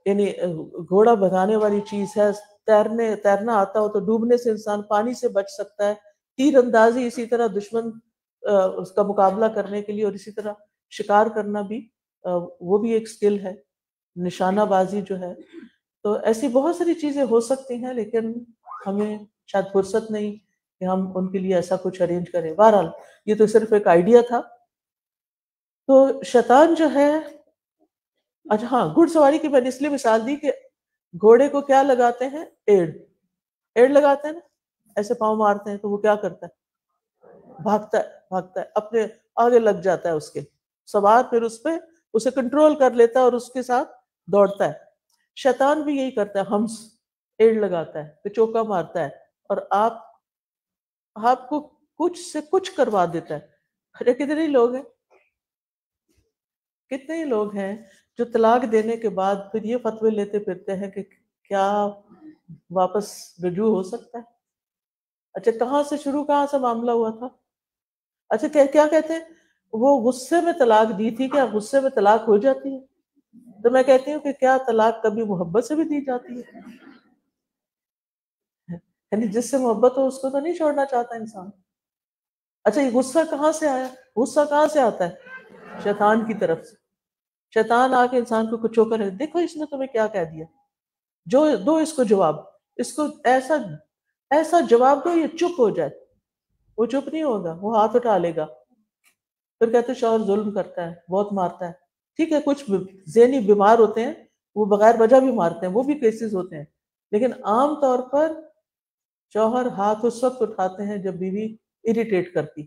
یعنی گھوڑا بھگانے والی چیز ہے، تیرنا آتا ہو تو ڈوبنے سے انسان پانی سے بچ سکتا ہے. تیر اندازی اسی طرح دشمن اس کا مقابلہ کرنے کے لیے، اور اسی طرح شکار کرنا بھی وہ بھی ایک سکل ہے، نشانہ بازی جو ہے. تو ایسی بہت ساری چیزیں ہو سکتی ہیں، لیکن ہمیں شاید فرصت نہیں کہ ہم ان کے لیے ایسا کچھ ارینج کریں. بہرحال یہ تو صرف ایک آئیڈیا تھا. تو شیطان جو ہے، اچھا ہاں، گھڑ سواری کی میں نے اس لیے مثال دی کہ گھوڑے کو کیا لگاتے ہیں؟ ایڑ لگاتے ہیں نا، ایسے پاؤں مارتے ہیں تو وہ کیا کرتا ہے؟ بھاگتا ہے اپنے آگے لگ جاتا ہے اس کے سوار، پھر اس پہ اسے کنٹرول کر لیتا ہے اور اس کے ساتھ دوڑتا ہے۔ شیطان بھی یہی کرتا ہے، ہمس ایڑ لگاتا ہے، چوکا مارتا ہے اور آپ کو کچھ سے کچھ کروا دیتا ہے۔ ارے کتنے ہی لوگ ہیں جو طلاق دینے کے بعد پھر یہ فتوے لیتے پھرتے ہیں کہ کیا واپس رجوع ہو سکتا ہے؟ اچھا کہاں سے شروع، کہاں سے معاملہ ہوا تھا؟ اچھا کیا کہتے ہیں وہ غصے میں طلاق دی تھی، کیا غصے میں طلاق ہو جاتی ہے؟ تو میں کہتی ہوں کہ کیا طلاق کبھی محبت سے بھی دی جاتی ہے؟ یعنی جس سے محبت ہو اس کو تو نہیں چھوڑنا چاہتا انسان۔ اچھا یہ غصہ کہاں سے آیا؟ غصہ کہاں سے آتا ہے؟ شیطان کی طرف سے۔ شیطان آ کے انسان کو کچھ کر، دیکھو اس نے تمہیں کیا کہہ دیا، جو دو اس کو جواب، اس کو ایسا ایسا جواب دو یہ چپ ہو جائے۔ وہ چپ نہیں ہوگا، وہ ہاتھ اٹھا لے گا، پھر کہتے شوہر ظلم کرتا ہے، بہت مارتا ہے۔ ٹھیک ہے کچھ ذہنی بیمار ہوتے ہیں وہ بغیر وجہ بھی مارتے ہیں، وہ بھی کیسز ہوتے ہیں، لیکن عام طور پر شوہر ہاتھ اس وقت اٹھاتے ہیں جب بیوی اریٹیٹ کرتی،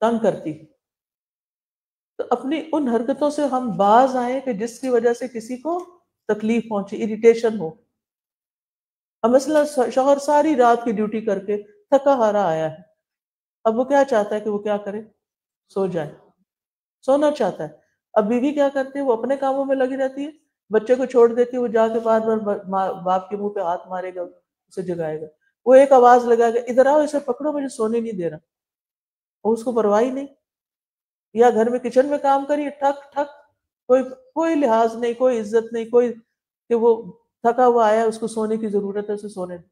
تنگ کرتی۔ تو اپنی ان حرکتوں سے ہم باز آئیں کہ جس کی وجہ سے کسی کو تکلیف پہنچے، اریٹیشن ہو۔ اب مثلا شوہر ساری رات کی ڈیوٹی کر کے تھکا ہارا آیا ہے، اب وہ کیا چاہتا ہے کہ وہ کیا کرے؟ سو جائے، سونا چاہتا ہے۔ اب بیوی کیا کرتی ہے؟ وہ اپنے کاموں میں لگی رہتی ہے، بچے کو چھوڑ دیتی ہے، وہ جا کے بار بار باپ کے منہ پہ ہاتھ مارے گا، اسے جگائے گا، وہ ایک آواز لگائے گا ادھر آؤ اسے پکڑو مجھے سونے نہیں دے رہا، اور اس کو پرواہ ہی نہیں۔ یا گھر میں کچن میں کام کریے، ٹھک ٹھک، کوئی لحاظ نہیں، کوئی عزت نہیں، کوئی کہ وہ تھکا ہوا آیا اس کو سونے کی ضرورت ہے اسے سونے دیں۔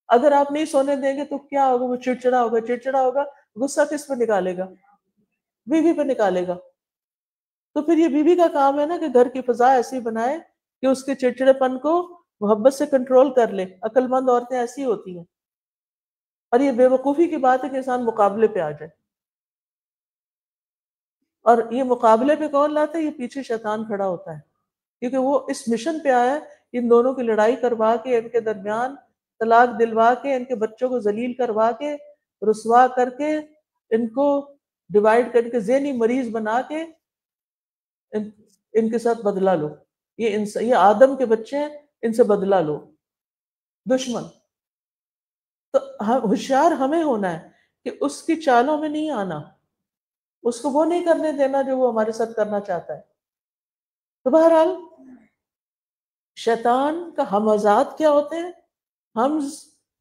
اگر آپ نہیں سونے دیں گے تو کیا ہوگا؟ وہ چڑچڑا ہوگا، غصہ کس پہ نکالے گا؟ بیوی پہ نکالے گا۔ تو پھر یہ بیوی کا کام ہے نا کہ گھر کی فضا ایسی بنائے کہ اس کے چڑچڑے پن کو محبت سے کنٹرول کر لے۔ عقل مند عورتیں ایسی ہوتی ہیں، اور یہ بے وقوفی کی بات ہے کہ انسان مقابلے پہ آ جائے، اور یہ مقابلے پہ کون لاتا ہے؟ یہ پیچھے شیطان کھڑا ہوتا ہے، کیونکہ وہ اس مشن پہ آیا ہے ان دونوں کی لڑائی کروا کے، ان کے درمیان طلاق دلوا کے، ان کے بچوں کو ذلیل کروا کے، رسوا کر کے، ان کو ڈیوائیڈ کر کے، ذہنی مریض بنا کے ان کے ساتھ بدلہ لو۔ یہ آدم کے بچے ہیں، ان سے بدلہ لو، دشمن۔ تو ہوشیار ہمیں ہونا ہے کہ اس کی چالوں میں نہیں آنا، اس کو وہ نہیں کرنے دینا جو وہ ہمارے ساتھ کرنا چاہتا ہے۔ تو بہرحال شیطان کا ہمزات کیا ہوتے ہیں؟ حمز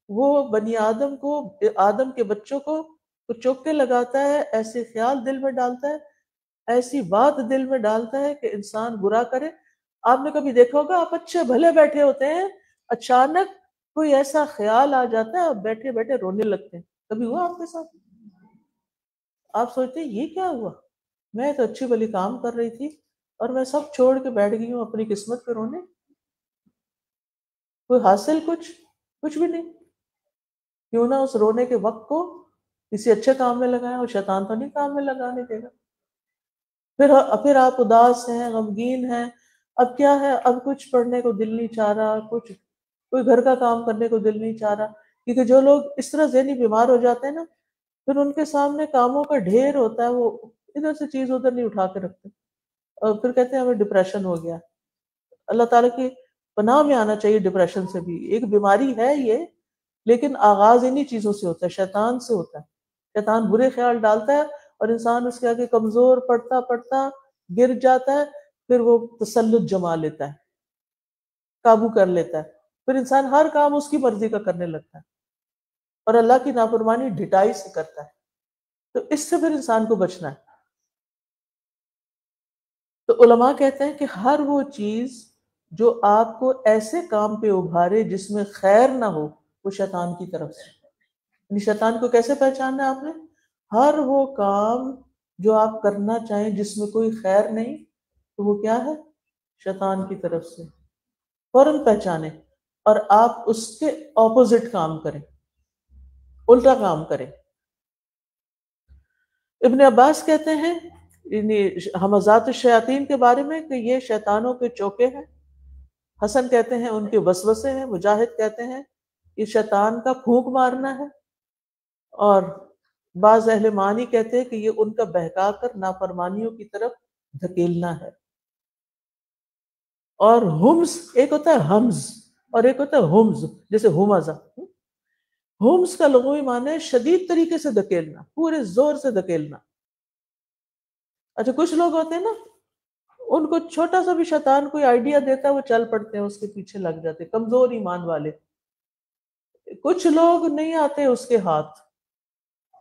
وہ بنی آدم کو، آدم کے بچوں کو چوکے لگاتا ہے، ایسے خیال دل میں ڈالتا ہے، ایسی بات دل میں ڈالتا ہے کہ انسان برا کرے۔ آپ نے کبھی دیکھا ہوگا آپ اچھے بھلے بیٹھے ہوتے ہیں، اچانک کوئی ایسا خیال آ جاتا ہے، آپ بیٹھے بیٹھے رونے لگتے ہیں۔ کبھی ہوا آپ کے ساتھ؟ آپ سوچتے ہیں یہ کیا ہوا، میں تو اچھی بھلی کام کر رہی تھی اور میں سب چھوڑ کے بیٹھ گئی ہوں اپنی قسمت پہ رونے، کوئی حاصل کچھ بھی نہیں۔ کیوں نہ اس رونے کے وقت کو کسی اچھے کام میں لگائیں، اور شیطان تو نہیں کام میں لگانے دے گا۔ پھر آپ اداس ہیں، غمگین ہیں، اب کیا ہے، اب کچھ پڑھنے کو دل نہیں چاہ رہا، کوئی گھر کا کام کرنے کو دل نہیں چاہ رہا، کیونکہ جو لوگ اس طرح ذہنی بیمار ہو جاتے ہیں نا، پھر ان کے سامنے کاموں کا ڈھیر ہوتا ہے، وہ ادھر سے چیز ادھر نہیں اٹھا کے رکھتے، اور پھر کہتے ہیں ہمیں ڈپریشن ہو گیا۔ اللہ تعالیٰ کی پناہ میں آنا چاہیے ڈپریشن سے بھی، ایک بیماری ہے یہ، لیکن آغاز انہی چیزوں سے ہوتا ہے، شیطان سے ہوتا ہے۔ شیطان برے خیال ڈالتا ہے اور انسان اس کے آگے کمزور پڑتا پڑتا گر جاتا ہے، پھر وہ تسلط جما لیتا ہے، قابو کر لیتا ہے، پھر انسان ہر کام اس کی مرضی کا کرنے لگتا ہے اور اللہ کی نافرمانی ڈھٹائی سے کرتا ہے۔ تو اس سے پھر انسان کو بچنا ہے۔ تو علماء کہتے ہیں کہ ہر وہ چیز جو آپ کو ایسے کام پہ ابھارے جس میں خیر نہ ہو، وہ شیطان کی طرف سے۔ یعنی شیطان کو کیسے پہچاننا ہے آپ نے؟ ہر وہ کام جو آپ کرنا چاہیں جس میں کوئی خیر نہیں، تو وہ کیا ہے؟ شیطان کی طرف سے۔ فوراً پہچانے اور آپ اس کے اپوزٹ کام کریں، الٹا کام کریں۔ ابن عباس کہتے ہیں ہمزات الشیاطین کے بارے میں کہ یہ شیطانوں کے چوکے ہیں، حسن کہتے ہیں ان کے وسوسے ہیں، مجاہد کہتے ہیں یہ شیطان کا پھونک مارنا ہے، اور بعض اہل معنی کہتے ہیں کہ یہ ان کا بہکا کر نافرمانیوں کی طرف دھکیلنا ہے. اور ہمز ایک ہوتا ہے ہمز اور ایک ہوتا ہے ہمز، جیسے ہمزہ. ہمز کا لغوی معنی ہے شدید طریقے سے دھکیلنا، پورے زور سے دھکیلنا. اچھا کچھ لوگ ہوتے ہیں نا، ان کو چھوٹا سا بھی شیطان کوئی آئیڈیا دیتا ہے وہ چل پڑتے ہیں، اس کے پیچھے لگ جاتے، کمزور ایمان والے. کچھ لوگ نہیں آتے اس کے ہاتھ،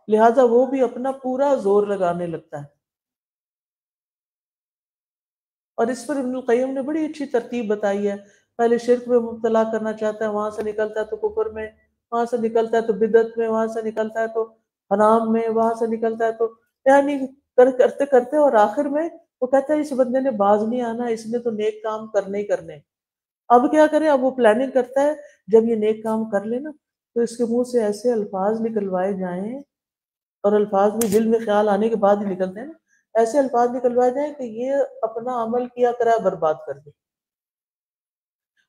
لہذا وہ بھی اپنا پورا زور لگانے لگتا ہے. اور اس پر ابن القیم نے بڑی اچھی ترتیب بتائی ہے. پہلے شرک میں مبتلا کرنا چاہتا ہے، وہاں سے نکلتا ہے تو کفر میں، وہاں سے نکلتا ہے تو بدعت میں، وہاں سے نکلتا ہے تو حرام میں، وہاں سے نکلتا ہے تو یعنی کرتے کرتے اور آخر میں وہ کہتا ہے اس بندے نے باز نہیں آنا، اس نے تو نیک کام کرنے ہی کرنے. اب کیا کرے؟ اب وہ پلاننگ کرتا ہے جب یہ نیک کام کر لے نا تو اس کے منہ سے ایسے الفاظ نکلوائے جائیں، اور الفاظ بھی دل میں خیال آنے کے بعد ہی نکلتے ہیں نا، ایسے الفاظ نکلوائے جائیں کہ یہ اپنا عمل کیا کرا برباد کر دے.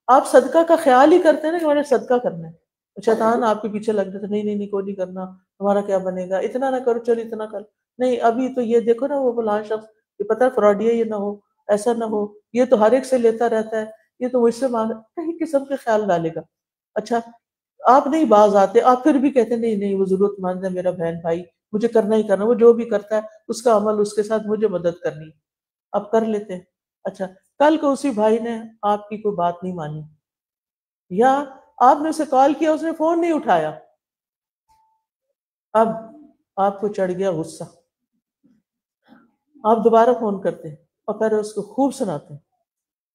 آپ صدقہ کا خیال ہی کرتے ہیں نا کہ میں نے صدقہ کرنا ہے، شیطان آپ کے پیچھے لگ جاتا ہے، نہیں نہیں نہیں کوئی نہیں کرنا، ہمارا کیا بنے گا، اتنا نہ کرو، چل اتنا کر، نہیں ابھی تو یہ دیکھو نا وہ فلاں شخص، یہ پتہ ہے فراڈی ہے، یہ نہ ہو، ایسا نہ ہو، یہ تو ہر ایک سے لیتا رہتا ہے، یہ تو مجھ سے مانگ، کئی قسم کے خیال ڈالے گا. اچھا آپ نہیں باز آتے، آپ پھر بھی کہتے ہیں نہیں نہیں وہ ضرورت مند ہے میرا بہن بھائی، مجھے کرنا ہی کرنا، وہ جو بھی کرتا ہے اس کا عمل اس کے ساتھ مجھے مدد کرنی، اب کر لیتے ہیں. اچھا کل کو اسی بھائی نے آپ کی کوئی بات نہیں مانی، یا آپ نے اسے کال کیا اس نے فون نہیں اٹھایا، اب آپ کو چڑھ گیا غصہ، آپ دوبارہ فون کرتے ہیں اور پھر اس کو خوب سناتے ہیں.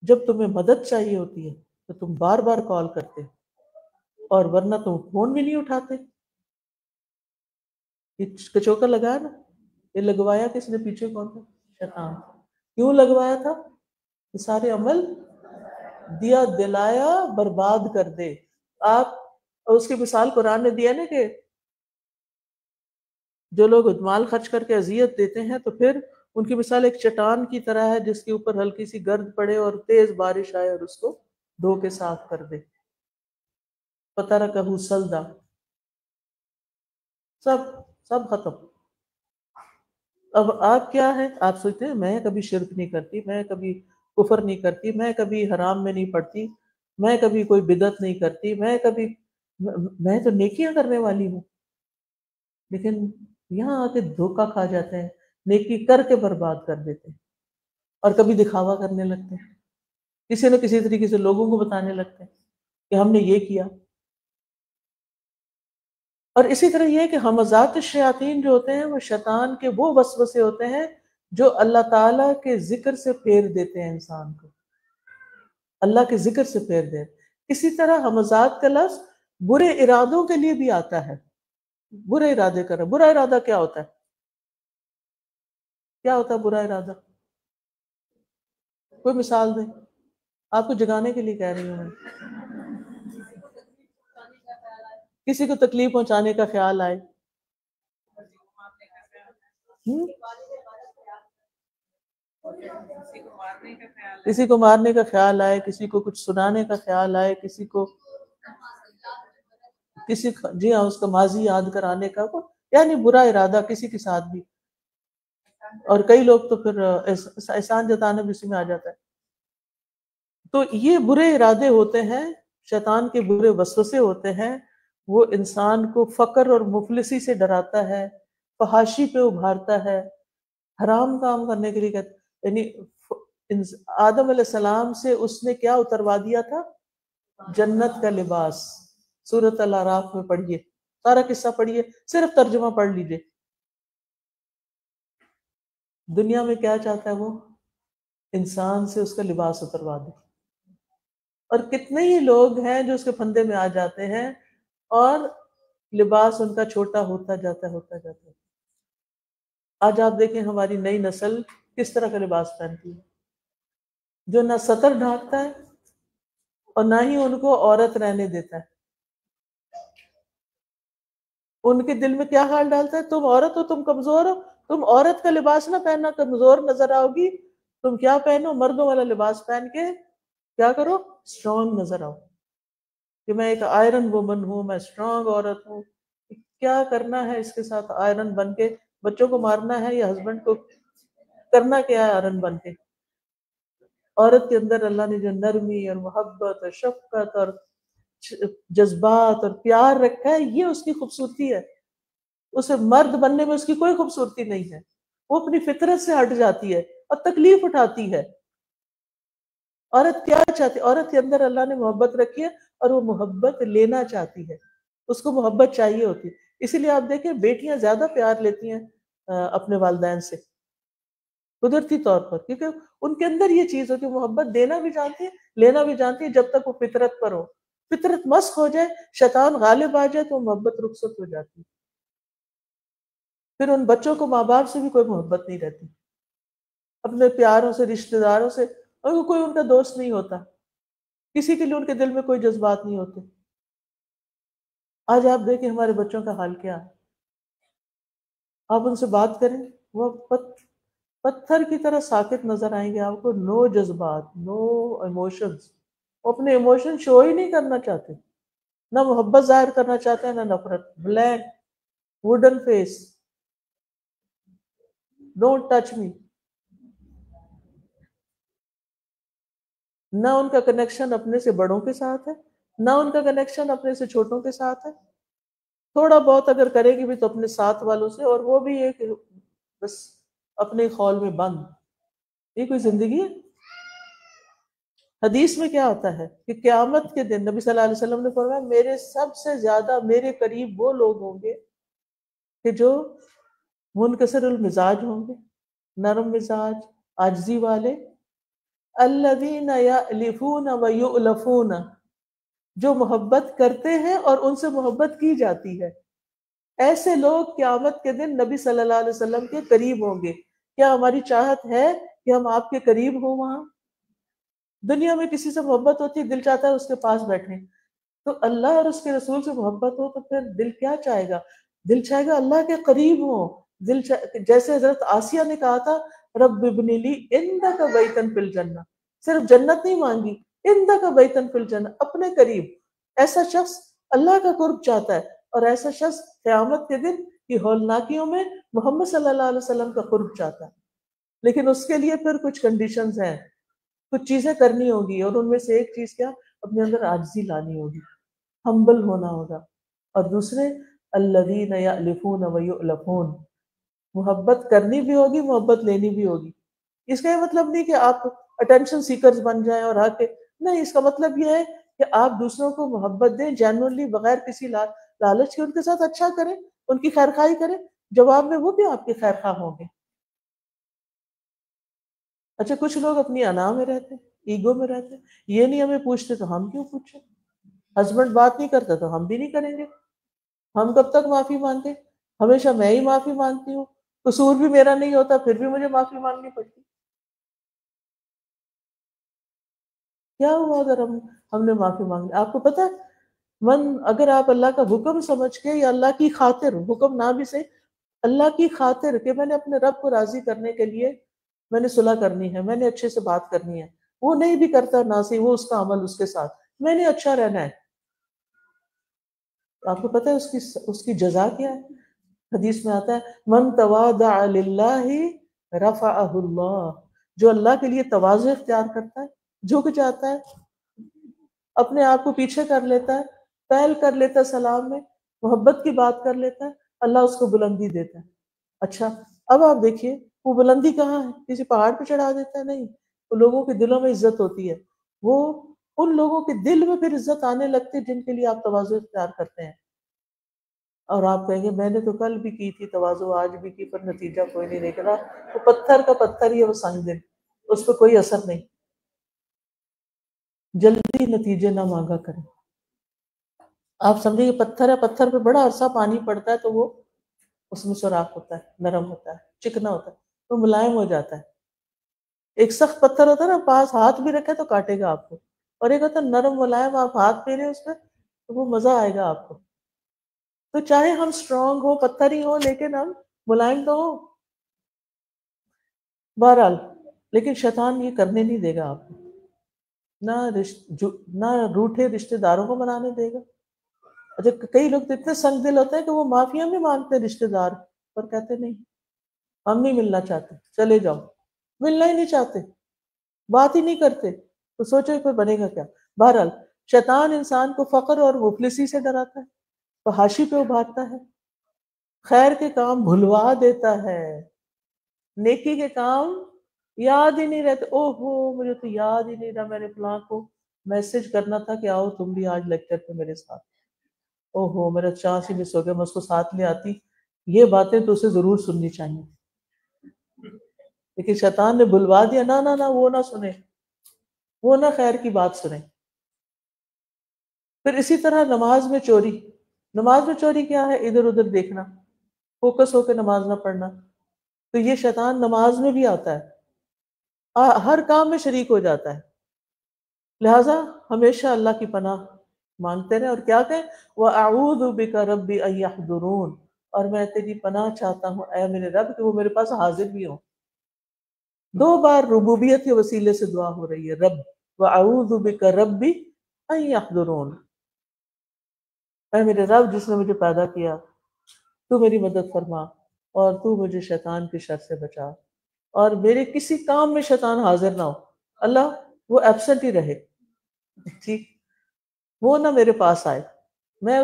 جب تمہیں مدد چاہیے ہوتی ہے تو تم بار بار کال کرتے اور ورنہ تم فون بھی نہیں اٹھاتے. یہ کچوکا لگایا نا، یہ لگوایا کس نے پیچھے؟ کون تھا؟ شیطان. کیوں لگوایا تھا؟ یہ سارے عمل دیا دلایا برباد کر دے. آپ اس کی مثال قرآن نے دیا نا کہ جو لوگ مال خرچ کر کے اذیت دیتے ہیں تو پھر ان کی مثال ایک چٹان کی طرح ہے جس کے اوپر ہلکی سی گرد پڑے اور تیز بارش آئے اور اس کو دھو کے صاف کر دے. فَتَرَكَهُ صَلْدًا، سب ختم. اب آپ کیا ہے؟ آپ سوچتے ہیں میں کبھی شرک نہیں کرتی، میں کبھی کفر نہیں کرتی، میں کبھی حرام میں نہیں پڑتی، میں کبھی کوئی بدعت نہیں کرتی، میں تو نیکیاں کرنے والی ہوں. لیکن یہاں آ کے دھوکہ کھا جاتے ہیں، نیکی کر کے برباد کر دیتے ہیں، اور کبھی دکھاوا کرنے لگتے ہیں، کسی نہ کسی طریقے سے لوگوں کو بتانے لگتے ہیں کہ ہم نے یہ کیا. اور اسی طرح یہ ہے کہ ہمزات الشیاطین جو ہوتے ہیں وہ شیطان کے وہ وسوسے ہوتے ہیں جو اللہ تعالیٰ کے ذکر سے پھیر دیتے ہیں انسان کو، اللہ کے ذکر سے پھیر دیتے. اسی طرح ہمزات کا لفظ برے ارادوں کے لیے بھی آتا ہے. برے ارادے کریں. برا ارادہ کیا ہوتا ہے؟ کیا ہوتا ہے برا ارادہ؟ کوئی مثال دیں، آپ کو جگانے کے لیے کہہ رہی ہوں میں. کسی کو تکلیف پہنچانے کا خیال آئے، کسی کو مارنے کا خیال آئے، کسی کو کچھ سنانے کا خیال آئے، کسی کو جی ہاں اس کا ماضی یاد کرانے کا، یعنی برا ارادہ کسی کے ساتھ بھی. اور کئی لوگ تو پھر احسان جتانا بھی اسی میں آ جاتا ہے. تو یہ برے ارادے ہوتے ہیں، شیطان کے برے وسوسے ہوتے ہیں. وہ انسان کو فقر اور مفلسی سے ڈراتا ہے، فحاشی پہ ابھارتا ہے، حرام کام کرنے کے لیے کہتا. یعنی آدم علیہ السلام سے اس نے کیا اتروا دیا تھا؟ جنت کا لباس. سورۃ الاعراف میں پڑھیے، سارا قصہ پڑھیے، صرف ترجمہ پڑھ لیجیے. دنیا میں کیا چاہتا ہے وہ؟ انسان سے اس کا لباس اتروا دے. اور کتنے ہی لوگ ہیں جو اس کے پھندے میں آ جاتے ہیں اور لباس ان کا چھوٹا ہوتا جاتا ہے. آج آپ دیکھیں ہماری نئی نسل کس طرح کا لباس پہنتی ہے، جو نہ سطر ڈھانکتا ہے اور نہ ہی ان کو عورت رہنے دیتا ہے. ان کے دل میں کیا حال ڈالتا ہے؟ تم عورت ہو، تم کمزور ہو، تم عورت کا لباس نہ پہننا، کمزور نظر آؤ گی. تم کیا پہنو؟ مردوں والا لباس پہن کے کیا کرو؟ اسٹرانگ نظر آؤ کہ میں ایک آئرن وومن ہوں، میں اسٹرانگ عورت ہوں. کیا کرنا ہے اس کے ساتھ آئرن بن کے؟ بچوں کو مارنا ہے یا ہسبینڈ کو کرنا کیا ہے آئرن بن کے؟ عورت کے اندر اللہ نے جو نرمی اور محبت اور شفقت اور جذبات اور پیار رکھا ہے، یہ اس کی خوبصورتی ہے. اسے مرد بننے میں اس کی کوئی خوبصورتی نہیں ہے. وہ اپنی فطرت سے ہٹ جاتی ہے اور تکلیف اٹھاتی ہے. عورت کیا چاہتی ہے؟ عورت کے اندر اللہ نے محبت رکھی ہے اور وہ محبت لینا چاہتی ہے. اس کو محبت چاہیے ہوتی ہے. اسی لیے آپ دیکھیں بیٹیاں زیادہ پیار لیتی ہیں اپنے والدین سے قدرتی طور پر، کیونکہ ان کے اندر یہ چیز ہوتی ہے، محبت دینا بھی جانتی ہے لینا بھی جانتی ہے. جب تک وہ فطرت پر ہو، فطرت مسخ ہو جائے، شیطان غالب آ جائے، تو وہ محبت رخصت ہو جاتی ہے. پھر ان بچوں کو ماں باپ سے بھی کوئی محبت نہیں رہتی، اپنے پیاروں سے، رشتہ داروں سے، اور کوئی ان کا دوست نہیں ہوتا، کسی کے لیے ان کے دل میں کوئی جذبات نہیں ہوتے. آج آپ دیکھیں ہمارے بچوں کا حال کیا ہے. آپ ان سے بات کریں، وہ پتھر کی طرح ساکت نظر آئیں گے آپ کو. نو جذبات، نو ایموشنز. وہ اپنے ایموشن شو ہی نہیں کرنا چاہتے، نہ محبت ظاہر کرنا چاہتے ہیں نہ نفرت. Blank wooden face, don't touch me. نہ ان کا کنیکشن اپنے سے بڑوں کے ساتھ ہے، نہ ان کا کنیکشن اپنے سے چھوٹوں کے ساتھ ہے. تھوڑا بہت اگر کرے گی بھی تو اپنے ساتھ والوں سے، اور وہ بھی ایک بس اپنے خول میں بند. یہ کوئی زندگی ہے؟ حدیث میں کیا ہوتا ہے کہ قیامت کے دن نبی صلی اللہ علیہ وسلم نے فرمایا میرے سب سے زیادہ میرے قریب وہ لوگ ہوں گے کہ جو منکسر المزاج ہوں گے، نرم مزاج، عاجزی والے. الذین یألفون ویؤلفون، جو محبت کرتے ہیں اور ان سے محبت کی جاتی ہے. ایسے لوگ قیامت کے دن نبی صلی اللہ علیہ وسلم کے قریب ہوں گے. کیا ہماری چاہت ہے کہ ہم آپ کے قریب ہوں؟ وہاں دنیا میں کسی سے محبت ہوتی ہے، دل چاہتا ہے اس کے پاس بیٹھیں. تو اللہ اور اس کے رسول سے محبت ہو تو پھر دل کیا چاہے گا؟ دل چاہے گا اللہ کے قریب ہو. جیسے حضرت آسیہ نے کہا تھا رب ابن لی عندک بیتن فی الجنہ، صرف جنت نہیں مانگی، عندک بیتن فی الجنہ، اپنے قریب. ایسا شخص اللہ کا قرب چاہتا ہے، اور ایسا شخص قیامت کے دن کی ہولناکیوں میں محمد صلی اللہ علیہ وسلم کا قرب چاہتا ہے. لیکن اس کے لیے پھر کچھ کنڈیشنز ہیں، کچھ چیزیں کرنی ہوگی، اور ان میں سے ایک چیز کیا؟ اپنے اندر عاجزی لانی ہوگی، ہمبل ہونا ہوگا. اور دوسرے الذین یألفون ویؤلفون، محبت کرنی بھی ہوگی، محبت لینی بھی ہوگی. اس کا یہ مطلب نہیں کہ آپ اٹینشن سیکرز بن جائیں اور آ کے نہیں. اس کا مطلب یہ ہے کہ آپ دوسروں کو محبت دیں جینوئنلی، بغیر کسی لالچ کے. ان کے ساتھ اچھا کریں، ان کی خیر خواہی کریں، جواب میں وہ بھی آپ کے خیر خواہ ہوں گے. اچھا کچھ لوگ اپنی انا میں رہتے ہیں، ایگو میں رہتے ہیں. یہ نہیں ہمیں پوچھتے تو ہم کیوں پوچھیں؟ ہسبینڈ بات نہیں کرتا تو ہم بھی نہیں کریں گے. ہم کب تک معافی مانگیں؟ ہمیشہ میں ہی معافی مانگتی ہوں، قصور بھی میرا نہیں ہوتا پھر بھی مجھے معافی مانگنی پڑتی. کیا ہوا اگر ہم نے معافی مانگی؟ آپ کو پتا ہے اگر آپ اللہ کا حکم سمجھ کے یا اللہ کی خاطر، حکم نہ بھی صحیح، اللہ کی خاطر کہ میں نے اپنے رب کو راضی کرنے کے لیے میں نے صلح کرنی ہے، میں نے اچھے سے بات کرنی ہے، وہ نہیں بھی کرتا نہ صحیح، وہ اس کا عمل اس کے ساتھ، میں نے اچھا رہنا ہے. آپ کو پتا ہے اس کی جزا کیا ہے؟ حدیث میں آتا ہے من تواضع للہ رفعہ اللہ، جو اللہ کے لیے تواضع اختیار کرتا ہے، جھک جاتا ہے، اپنے آپ کو پیچھے کر لیتا ہے، پہل کر لیتا ہے سلام میں، محبت کی بات کر لیتا ہے، اللہ اس کو بلندی دیتا ہے. اچھا اب آپ دیکھیے وہ بلندی کہاں ہے؟ کسی پہاڑ پہ چڑھا دیتا ہے؟ نہیں. وہ لوگوں کے دلوں میں عزت ہوتی ہے. وہ ان لوگوں کے دل میں پھر عزت آنے لگتی ہے جن کے لیے آپ تواضع اختیار کرتے ہیں. اور آپ کہیں گے میں نے تو کل بھی کی تھی تواضع، آج بھی کی، پر نتیجہ کوئی نہیں نکلا. وہ پتھر کا پتھر ہی ہے، وہ سنگ دل، اس پہ کوئی اثر نہیں. جلدی نتیجے نہ مانگا کریں. آپ سمجھے یہ پتھر ہے، پتھر پہ بڑا عرصہ پانی پڑتا ہے تو وہ اس میں سوراخ ہوتا ہے، نرم ہوتا ہے، چکنا ہوتا ہے، وہ ملائم ہو جاتا ہے. ایک سخت پتھر ہوتا ہے نا، پاس ہاتھ بھی رکھے تو کاٹے گا آپ کو، اور ایک ہوتا ہے نرم ملائم، آپ ہاتھ پھیرے اس پہ تو وہ مزہ آئے گا آپ کو. تو چاہے ہم اسٹرانگ ہو، پتھر ہی ہو، لیکن ہم ملائم تو ہو. بہرحال لیکن شیطان یہ کرنے نہیں دے گا آپ کو، نہ روٹھے رشتہ داروں کو منانے دے گا، اچھا کئی لوگ تو اتنے سنگ دل ہوتے ہیں کہ وہ معافیاں بھی مانگتے ہیں رشتے دار، پر کہتے نہیں ہم نہیں ملنا چاہتے، چلے جاؤ، ملنا ہی نہیں چاہتے، بات ہی نہیں کرتے، تو سوچو پھر بنے گا کیا؟ بہرحال شیطان انسان کو فقر اور مفلسی سے ڈراتا ہے، فحاشی پہ ابھارتا ہے، خیر کے کام بھلوا دیتا ہے، نیکی کے کام یاد ہی نہیں رہتے، او ہو مجھے تو یاد ہی نہیں رہا میں نے فلاں کو میسج کرنا تھا کہ آؤ تم بھی آج لیکچر پہ میرے ساتھ، او ہو میرا چانس ہی مس ہو گیا، میں اس کو ساتھ لے آتی، یہ باتیں تو اسے ضرور سننی چاہیے، لیکن شیطان نے بلوا دیا، نہ نہ نہ وہ نہ سنے، وہ نہ خیر کی بات سنے۔ پھر اسی طرح نماز میں چوری، نماز میں چوری کیا ہے؟ ادھر ادھر دیکھنا، فوکس ہو کے نماز نہ پڑھنا، تو یہ شیطان نماز میں بھی آتا ہے، ہر کام میں شریک ہو جاتا ہے، لہٰذا ہمیشہ اللہ کی پناہ مانگتے رہے اور کیا کہیں وَأَعُوذُ بِكَ رَبِّ أَن يَحْضُرُونَ، اور میں تیری پناہ چاہتا ہوں اے میرے رب کہ وہ میرے پاس حاضر بھی ہوں۔ دو بار ربوبیت کے وسیلے سے دعا ہو رہی ہے، رب وَأَعُوذُ بِكَ رَبِّ أَن يَحْضُرُونَ، اے میرے رب جس نے مجھے پیدا کیا، تو میری مدد فرما اور تو مجھے شیطان کی شر سے بچا، اور میرے کسی کام میں شیطان حاضر نہ ہو، اللہ وہ ایبسنٹ ہی رہے، ٹھیک، وہ نہ میرے پاس آئے، میں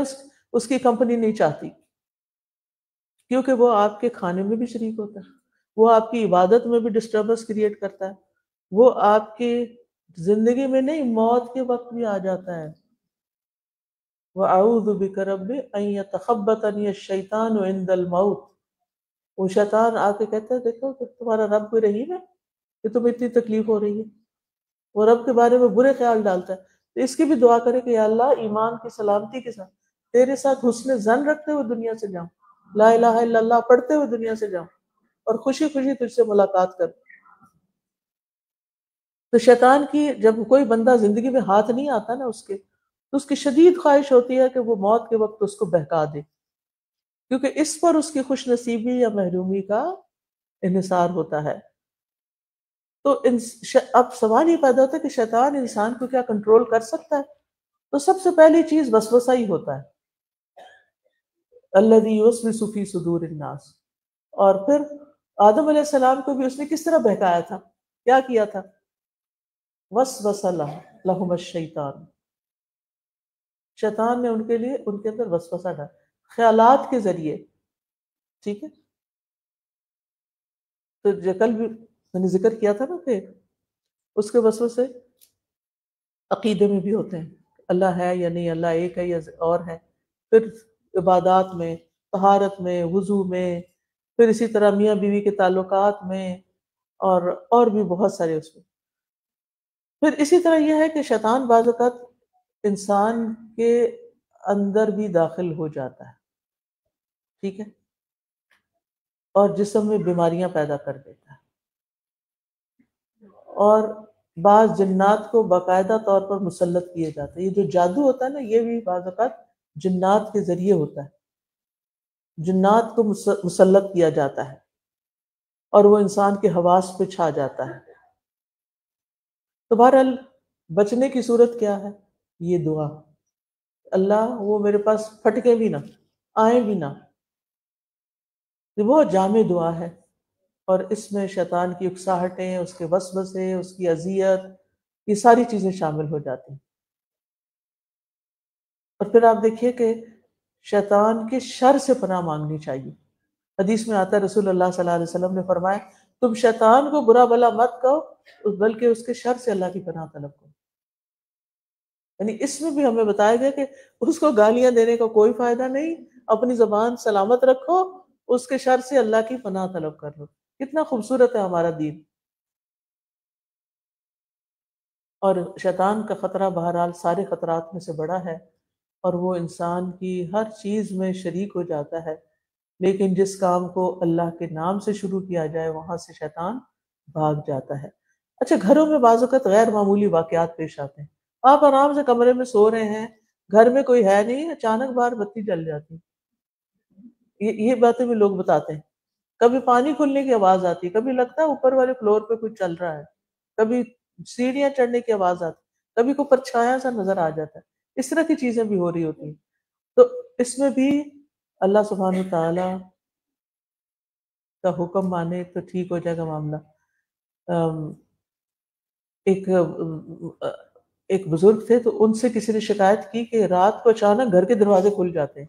اس کی کمپنی نہیں چاہتی، کیونکہ وہ آپ کے کھانے میں بھی شریک ہوتا ہے، وہ آپ کی عبادت میں بھی ڈسٹربنس کریٹ کرتا ہے، وہ آپ کی زندگی میں نہیں موت کے وقت بھی آ جاتا ہے۔ وَأَعُوذُ بِكَ رَبِّ أَن يَتَخَبَّطَنِيَ الشَّيْطَانُ عِندَ الْمَوْتِ، وہ شیطان آ کے کہتا ہے دیکھو کہ تمہارا رب کوئی رحیم ہے کہ تمہیں اتنی تکلیف ہو رہی ہے، وہ رب کے بارے میں برے خیال ڈالتا ہے، تو اس کی بھی دعا کرے کہ یا اللہ ایمان کی سلامتی کے ساتھ تیرے ساتھ حسن ظن رکھتے ہوئے دنیا سے جاؤں، لا الہ الا اللہ پڑھتے ہوئے دنیا سے جاؤں اور خوشی خوشی تجھ سے ملاقات کر۔ تو شیطان کی جب کوئی بندہ زندگی میں ہاتھ نہیں آتا نا اس کے، تو اس کی شدید خواہش ہوتی ہے کہ وہ موت کے وقت اس کو بہکا دے، کیونکہ اس پر اس کی خوش نصیبی یا محرومی کا انحصار ہوتا ہے۔ تو اب سوال یہ پیدا ہوتا ہے کہ شیطان انسان کو کیا کنٹرول کر سکتا ہے؟ تو سب سے پہلی چیز وسوسہ ہی ہوتا ہے، الذی یوسوس فی صدور الناس، اور پھر آدم علیہ السلام کو بھی اس نے کس طرح بہکایا تھا، کیا کیا تھا؟ وسوس لہم الشیطان، شیطان نے ان کے لیے ان کے اندر وسوسہ ڈالا خیالات کے ذریعے، ٹھیک ہے، تو جو کل بھی میں نے ذکر کیا تھا نا کہ اس کے وسوسے عقیدے میں بھی ہوتے ہیں، اللہ ہے یا نہیں، اللہ ایک ہے یا اور ہے، پھر عبادات میں، طہارت میں، وضو میں، پھر اسی طرح میاں بیوی کے تعلقات میں، اور بھی بہت سارے اس میں۔ پھر اسی طرح یہ ہے کہ شیطان بعض اوقات انسان کے اندر بھی داخل ہو جاتا ہے، ٹھیک ہے، اور جسم میں بیماریاں پیدا کر دیتا ہے، اور بعض جنات کو باقاعدہ طور پر مسلط کیے جاتے ہیں۔ یہ جو جادو ہوتا ہے نا، یہ بھی بعض اوقات جنات کے ذریعے ہوتا ہے، جنات کو مسلط کیا جاتا ہے اور وہ انسان کے حواس پہ چھا جاتا ہے۔ تو بہرحال بچنے کی صورت کیا ہے؟ یہ دعا، اللہ وہ میرے پاس پھٹکے بھی نہ، آئیں بھی نہ، یہ بہت جامع دعا ہے، اور اس میں شیطان کی اکساہٹیں، اس کے وسوسے، اس کی اذیت، یہ ساری چیزیں شامل ہو جاتی ہیں۔ اور پھر آپ دیکھیے کہ شیطان کے شر سے پناہ مانگنی چاہیے۔ حدیث میں آتا ہے رسول اللہ صلی اللہ علیہ وسلم نے فرمایا تم شیطان کو برا بھلا مت کہو بلکہ اس کے شر سے اللہ کی پناہ طلب کرو۔ یعنی اس میں بھی ہمیں بتایا گیا کہ اس کو گالیاں دینے کا کوئی فائدہ نہیں، اپنی زبان سلامت رکھو، اس کے شر سے اللہ کی پناہ طلب کر لو۔ کتنا خوبصورت ہے ہمارا دین۔ اور شیطان کا خطرہ بہرحال سارے خطرات میں سے بڑا ہے، اور وہ انسان کی ہر چیز میں شریک ہو جاتا ہے، لیکن جس کام کو اللہ کے نام سے شروع کیا جائے وہاں سے شیطان بھاگ جاتا ہے۔ اچھا گھروں میں بعض اوقات غیر معمولی واقعات پیش آتے ہیں، آپ آرام سے کمرے میں سو رہے ہیں، گھر میں کوئی ہے نہیں، اچانک باہر بتی جل جاتی، یہ باتیں بھی لوگ بتاتے ہیں۔ کبھی پانی کھلنے کی آواز آتی ہے، کبھی لگتا ہے اوپر والے فلور پہ کچھ چل رہا ہے، کبھی سیڑھیاں چڑھنے کی آواز آتی، کبھی کوئی پرچھایا سا نظر آ جاتا ہے، اس طرح کی چیزیں بھی ہو رہی ہوتی ہیں۔ تو اس میں بھی اللہ سبحانہ تعالی کا حکم مانے تو ٹھیک ہو جائے گا معاملہ. ایک ایک بزرگ تھے، تو ان سے کسی نے شکایت کی کہ رات کو اچانک گھر کے دروازے کھل جاتے ہیں.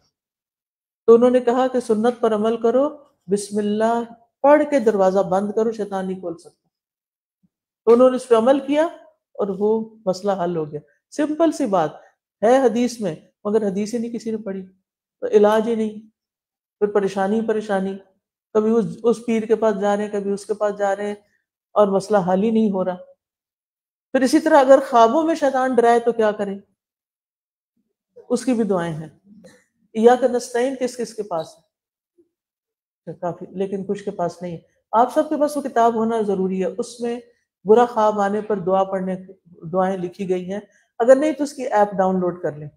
تو انہوں نے کہا کہ سنت پر عمل کرو، بسم اللہ پڑھ کے دروازہ بند کرو، شیطان نہیں کھول سکتا. تو انہوں نے اس پہ عمل کیا اور وہ مسئلہ حل ہو گیا. سمپل سی بات ہے حدیث میں، مگر حدیث ہی نہیں کسی نے پڑھی تو علاج ہی نہیں. پھر پریشانی پریشانی، کبھی اس پیر کے پاس جا رہے ہیں، کبھی اس کے پاس جا رہے ہیں، اور مسئلہ حل ہی نہیں ہو رہا. پھر اسی طرح اگر خوابوں میں شیطان ڈرائے تو کیا کریں؟ اس کی بھی دعائیں ہیں. یا کہ نستعین کس کس کے پاس ہے؟ کافی، لیکن کچھ کے پاس نہیں ہے. آپ سب کے پاس وہ کتاب ہونا ضروری ہے. اس میں برا خواب آنے پر دعا پڑھنے دعائیں لکھی گئی ہیں. اگر نہیں تو اس کی ایپ ڈاؤن لوڈ کر لیں،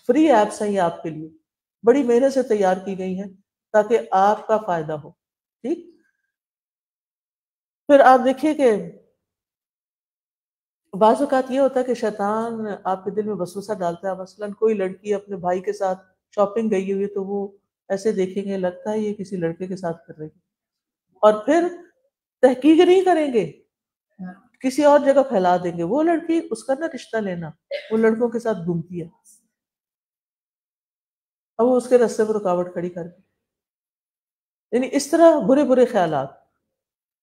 فری ایپس ہیں یہ آپ کے لیے، بڑی محنت سے تیار کی گئی ہیں تاکہ آپ کا فائدہ ہو. ٹھیک. پھر آپ دیکھیے کہ بعض اوقات یہ ہوتا ہے کہ شیطان آپ کے دل میں وسوسہ ڈالتا ہے. مثلاً کوئی لڑکی اپنے بھائی کے ساتھ شاپنگ گئی ہوئی تو وہ ایسے دیکھیں گے لگتا ہے یہ کسی لڑکے کے ساتھ کر رہی ہے، اور پھر تحقیق نہیں کریں گے، کسی اور جگہ پھیلا دیں گے. وہ لڑکی اس کا نہ رشتہ لینا، وہ لڑکوں کے ساتھ گھومتی ہے، اب وہ اس کے راستے پر رکاوٹ کھڑی کر دی. یعنی اس طرح برے برے خیالات.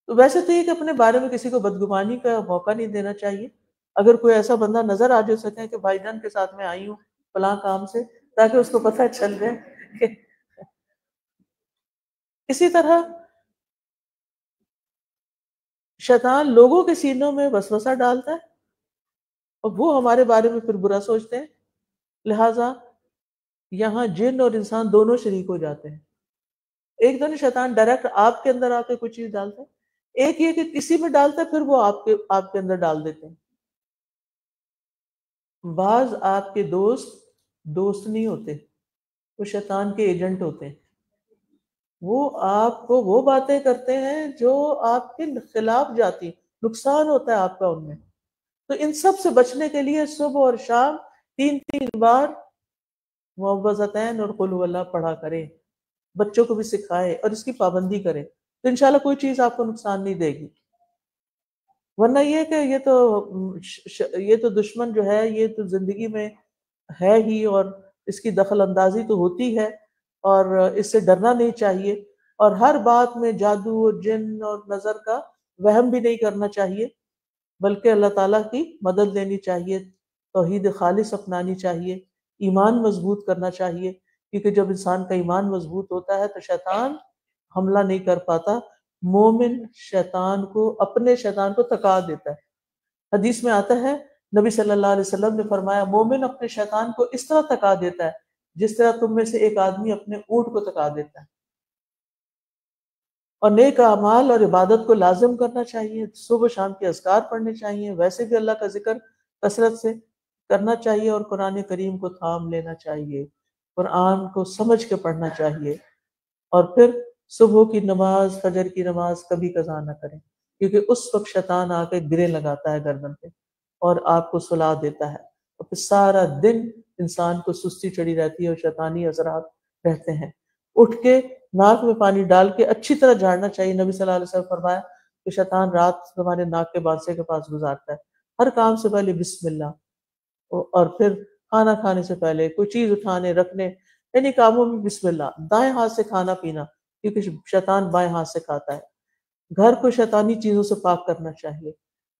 تو ویسے تو یہ کہ اپنے بارے میں کسی کو بدگمانی کا موقع نہیں دینا چاہیے. اگر کوئی ایسا بندہ نظر آ جو سکے کہ بھائی جان کے ساتھ میں آئی ہوں فلاں کام سے، تاکہ اس کو پتہ چل جائے کہ اسی طرح شیطان لوگوں کے سینوں میں وسوسہ ڈالتا ہے اور وہ ہمارے بارے میں پھر برا سوچتے ہیں. لہٰذا یہاں جن اور انسان دونوں شریک ہو جاتے ہیں. ایک دن شیطان ڈائریکٹ آپ کے اندر آ کے کوئی چیز ڈالتا ہے، ایک یہ کہ کسی میں ڈالتا ہے پھر وہ آپ کے اندر ڈال دیتے ہیں. بعض آپ کے دوست نہیں ہوتے، وہ شیطان کے ایجنٹ ہوتے ہیں. وہ آپ کو وہ باتیں کرتے ہیں جو آپ کے خلاف جاتی ہیں، نقصان ہوتا ہے آپ کا ان میں. تو ان سب سے بچنے کے لیے صبح اور شام 3 بار معوذتین اور قل هو اللہ پڑھا کریں. بچوں کو بھی سکھائے اور اس کی پابندی کریں تو انشاءاللہ کوئی چیز آپ کو نقصان نہیں دے گی. ورنہ یہ کہ یہ تو دشمن جو ہے یہ تو زندگی میں ہے ہی، اور اس کی دخل اندازی تو ہوتی ہے اور اس سے ڈرنا نہیں چاہیے. اور ہر بات میں جادو اور جن اور نظر کا وہم بھی نہیں کرنا چاہیے، بلکہ اللہ تعالیٰ کی مدد لینی چاہیے، توحید خالص اپنانی چاہیے، ایمان مضبوط کرنا چاہیے. کیونکہ جب انسان کا ایمان مضبوط ہوتا ہے تو شیطان حملہ نہیں کر پاتا. مومن اپنے شیطان کو تکا دیتا ہے. حدیث میں آتا ہے نبی صلی اللہ علیہ وسلم نے فرمایا مومن اپنے شیطان کو اس طرح تکا دیتا ہے جس طرح تم میں سے ایک آدمی اپنے اونٹ کو تکا دیتا ہے. اور نیک اعمال اور عبادت کو لازم کرنا چاہیے، صبح شام کے اذکار پڑھنے چاہیے، ویسے بھی اللہ کا ذکر کثرت سے کرنا چاہیے، اور قرآن کریم کو تھام لینا چاہیے، قرآن کو سمجھ کے پڑھنا چاہیے. اور پھر صبح کی نماز، فجر کی نماز کبھی قضا نہ کریں، کیونکہ اس وقت شیطان آ کے گرے لگاتا ہے گردن پہ اور آپ کو سلا دیتا ہے، اور پھر سارا دن انسان کو سستی چڑھی رہتی ہے اور شیطانی اثرات رہتے ہیں. اٹھ کے ناک میں پانی ڈال کے اچھی طرح جھاڑنا چاہیے. نبی صلی اللہ علیہ وسلم فرمایا کہ شیطان رات ہمارے ناک کے بانسے کے پاس گزارتا ہے. ہر کام سے پہلے بسم اللہ، اور پھر کھانا کھانے سے پہلے کوئی چیز اٹھانے رکھنے یعنی کاموں میں بسم اللہ. دائیں ہاتھ سے کھانا پینا کیونکہ شیطان بائیں ہاتھ سے کھاتا ہے. گھر کو شیطانی چیزوں سے پاک کرنا چاہیے.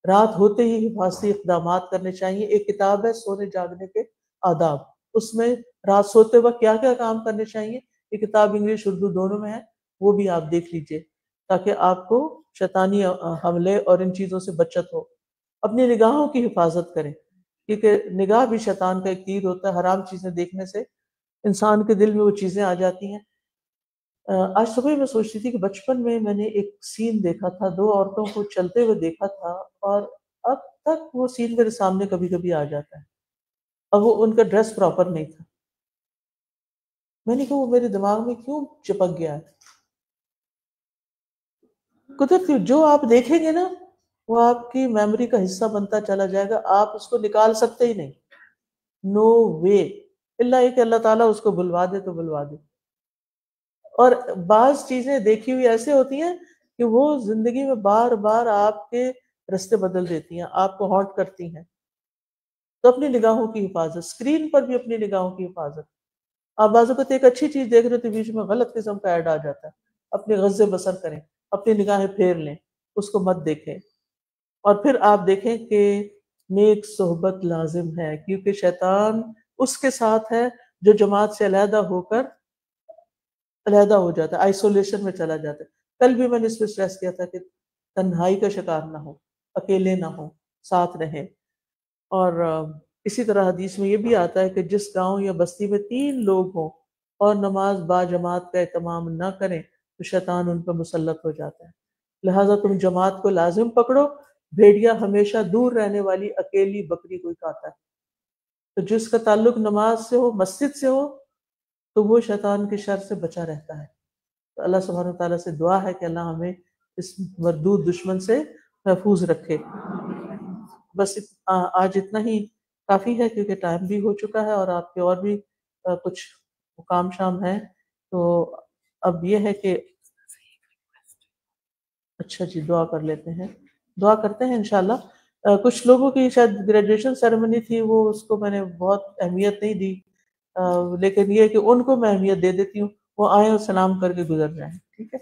رات ہوتے ہی حفاظتی اقدامات کرنے چاہیے. ایک کتاب ہے سونے جاگنے کے آداب، اس میں رات سوتے وقت کیا کیا کام کرنے چاہیے. یہ کتاب انگلش اردو دونوں میں ہے، وہ بھی آپ دیکھ لیجئے تاکہ آپ کو شیطانی حملے اور ان چیزوں سے بچت ہو. اپنی نگاہوں کی حفاظت کریں کیونکہ نگاہ بھی شیطان کا ایک تیر ہوتا ہے. حرام چیزیں دیکھنے سے انسان کے دل میں وہ چیزیں آ جاتی ہیں. آج صبح میں سوچتی تھی کہ بچپن میں نے ایک سین دیکھا تھا، 2 عورتوں کو چلتے ہوئے دیکھا تھا، اور اب تک وہ سین میرے سامنے کبھی کبھی آ جاتا ہے، اور وہ ان کا ڈریس پراپر نہیں تھا. میں نے کہا وہ میرے دماغ میں کیوں چپک گیا ہے. قدرتی جو آپ دیکھیں گے نا وہ آپ کی میموری کا حصہ بنتا چلا جائے گا، آپ اس کو نکال سکتے ہی نہیں. نو وے. اللہ یہ کہ اللہ تعالیٰ اس کو بلوا دے تو بلوا دے. اور بعض چیزیں دیکھی ہوئی ایسے ہوتی ہیں کہ وہ زندگی میں بار بار آپ کے رستے بدل دیتی ہیں، آپ کو ہانٹ کرتی ہیں. تو اپنی نگاہوں کی حفاظت، اسکرین پر بھی اپنی نگاہوں کی حفاظت. آپ بعض اوقات ایک اچھی چیز دیکھ رہے تو بیچ میں غلط قسم کا ایڈ آ جاتا ہے، اپنے غض بصر کریں، اپنی نگاہیں پھیر لیں، اس کو مت دیکھیں. اور پھر آپ دیکھیں کہ نیک صحبت لازم ہے، کیونکہ شیطان اس کے ساتھ ہے جو جماعت سے علیحدہ ہو جاتا ہے، آئسولیشن میں چلا جاتا ہے. کل بھی میں نے اس پہ اسٹریس کیا تھا کہ تنہائی کا شکار نہ ہو، اکیلے نہ ہو، ساتھ رہیں. اور اسی طرح حدیث میں یہ بھی آتا ہے کہ جس گاؤں یا بستی میں 3 لوگ ہوں اور نماز با جماعت کا اہتمام نہ کریں تو شیطان ان پر مسلط ہو جاتا ہے. لہٰذا تم جماعت کو لازم پکڑو، بھیڑیا ہمیشہ دور رہنے والی اکیلی بکری کوئی کھاتا ہے. تو جس کا تعلق نماز سے ہو، مسجد سے ہو، تو وہ شیطان کی شر سے بچا رہتا ہے. تو اللہ سبحانہ وتعالیٰ سے دعا ہے کہ اللہ ہمیں اس مردود دشمن سے محفوظ رکھے. بس آج اتنا ہی کافی ہے کیونکہ ٹائم بھی ہو چکا ہے اور آپ کے اور بھی کچھ کام شام ہیں. تو اب یہ ہے کہ اچھا جی دعا کر لیتے ہیں، دعا کرتے ہیں انشاءاللہ. کچھ لوگوں کی شاید گریجویشن سیریمنی تھی، وہ اس کو میں نے بہت اہمیت نہیں دی، لیکن یہ کہ ان کو میں اہمیت دے دیتی ہوں، وہ آئیں اور سلام کر کے گزر جائیں. ٹھیک ہے.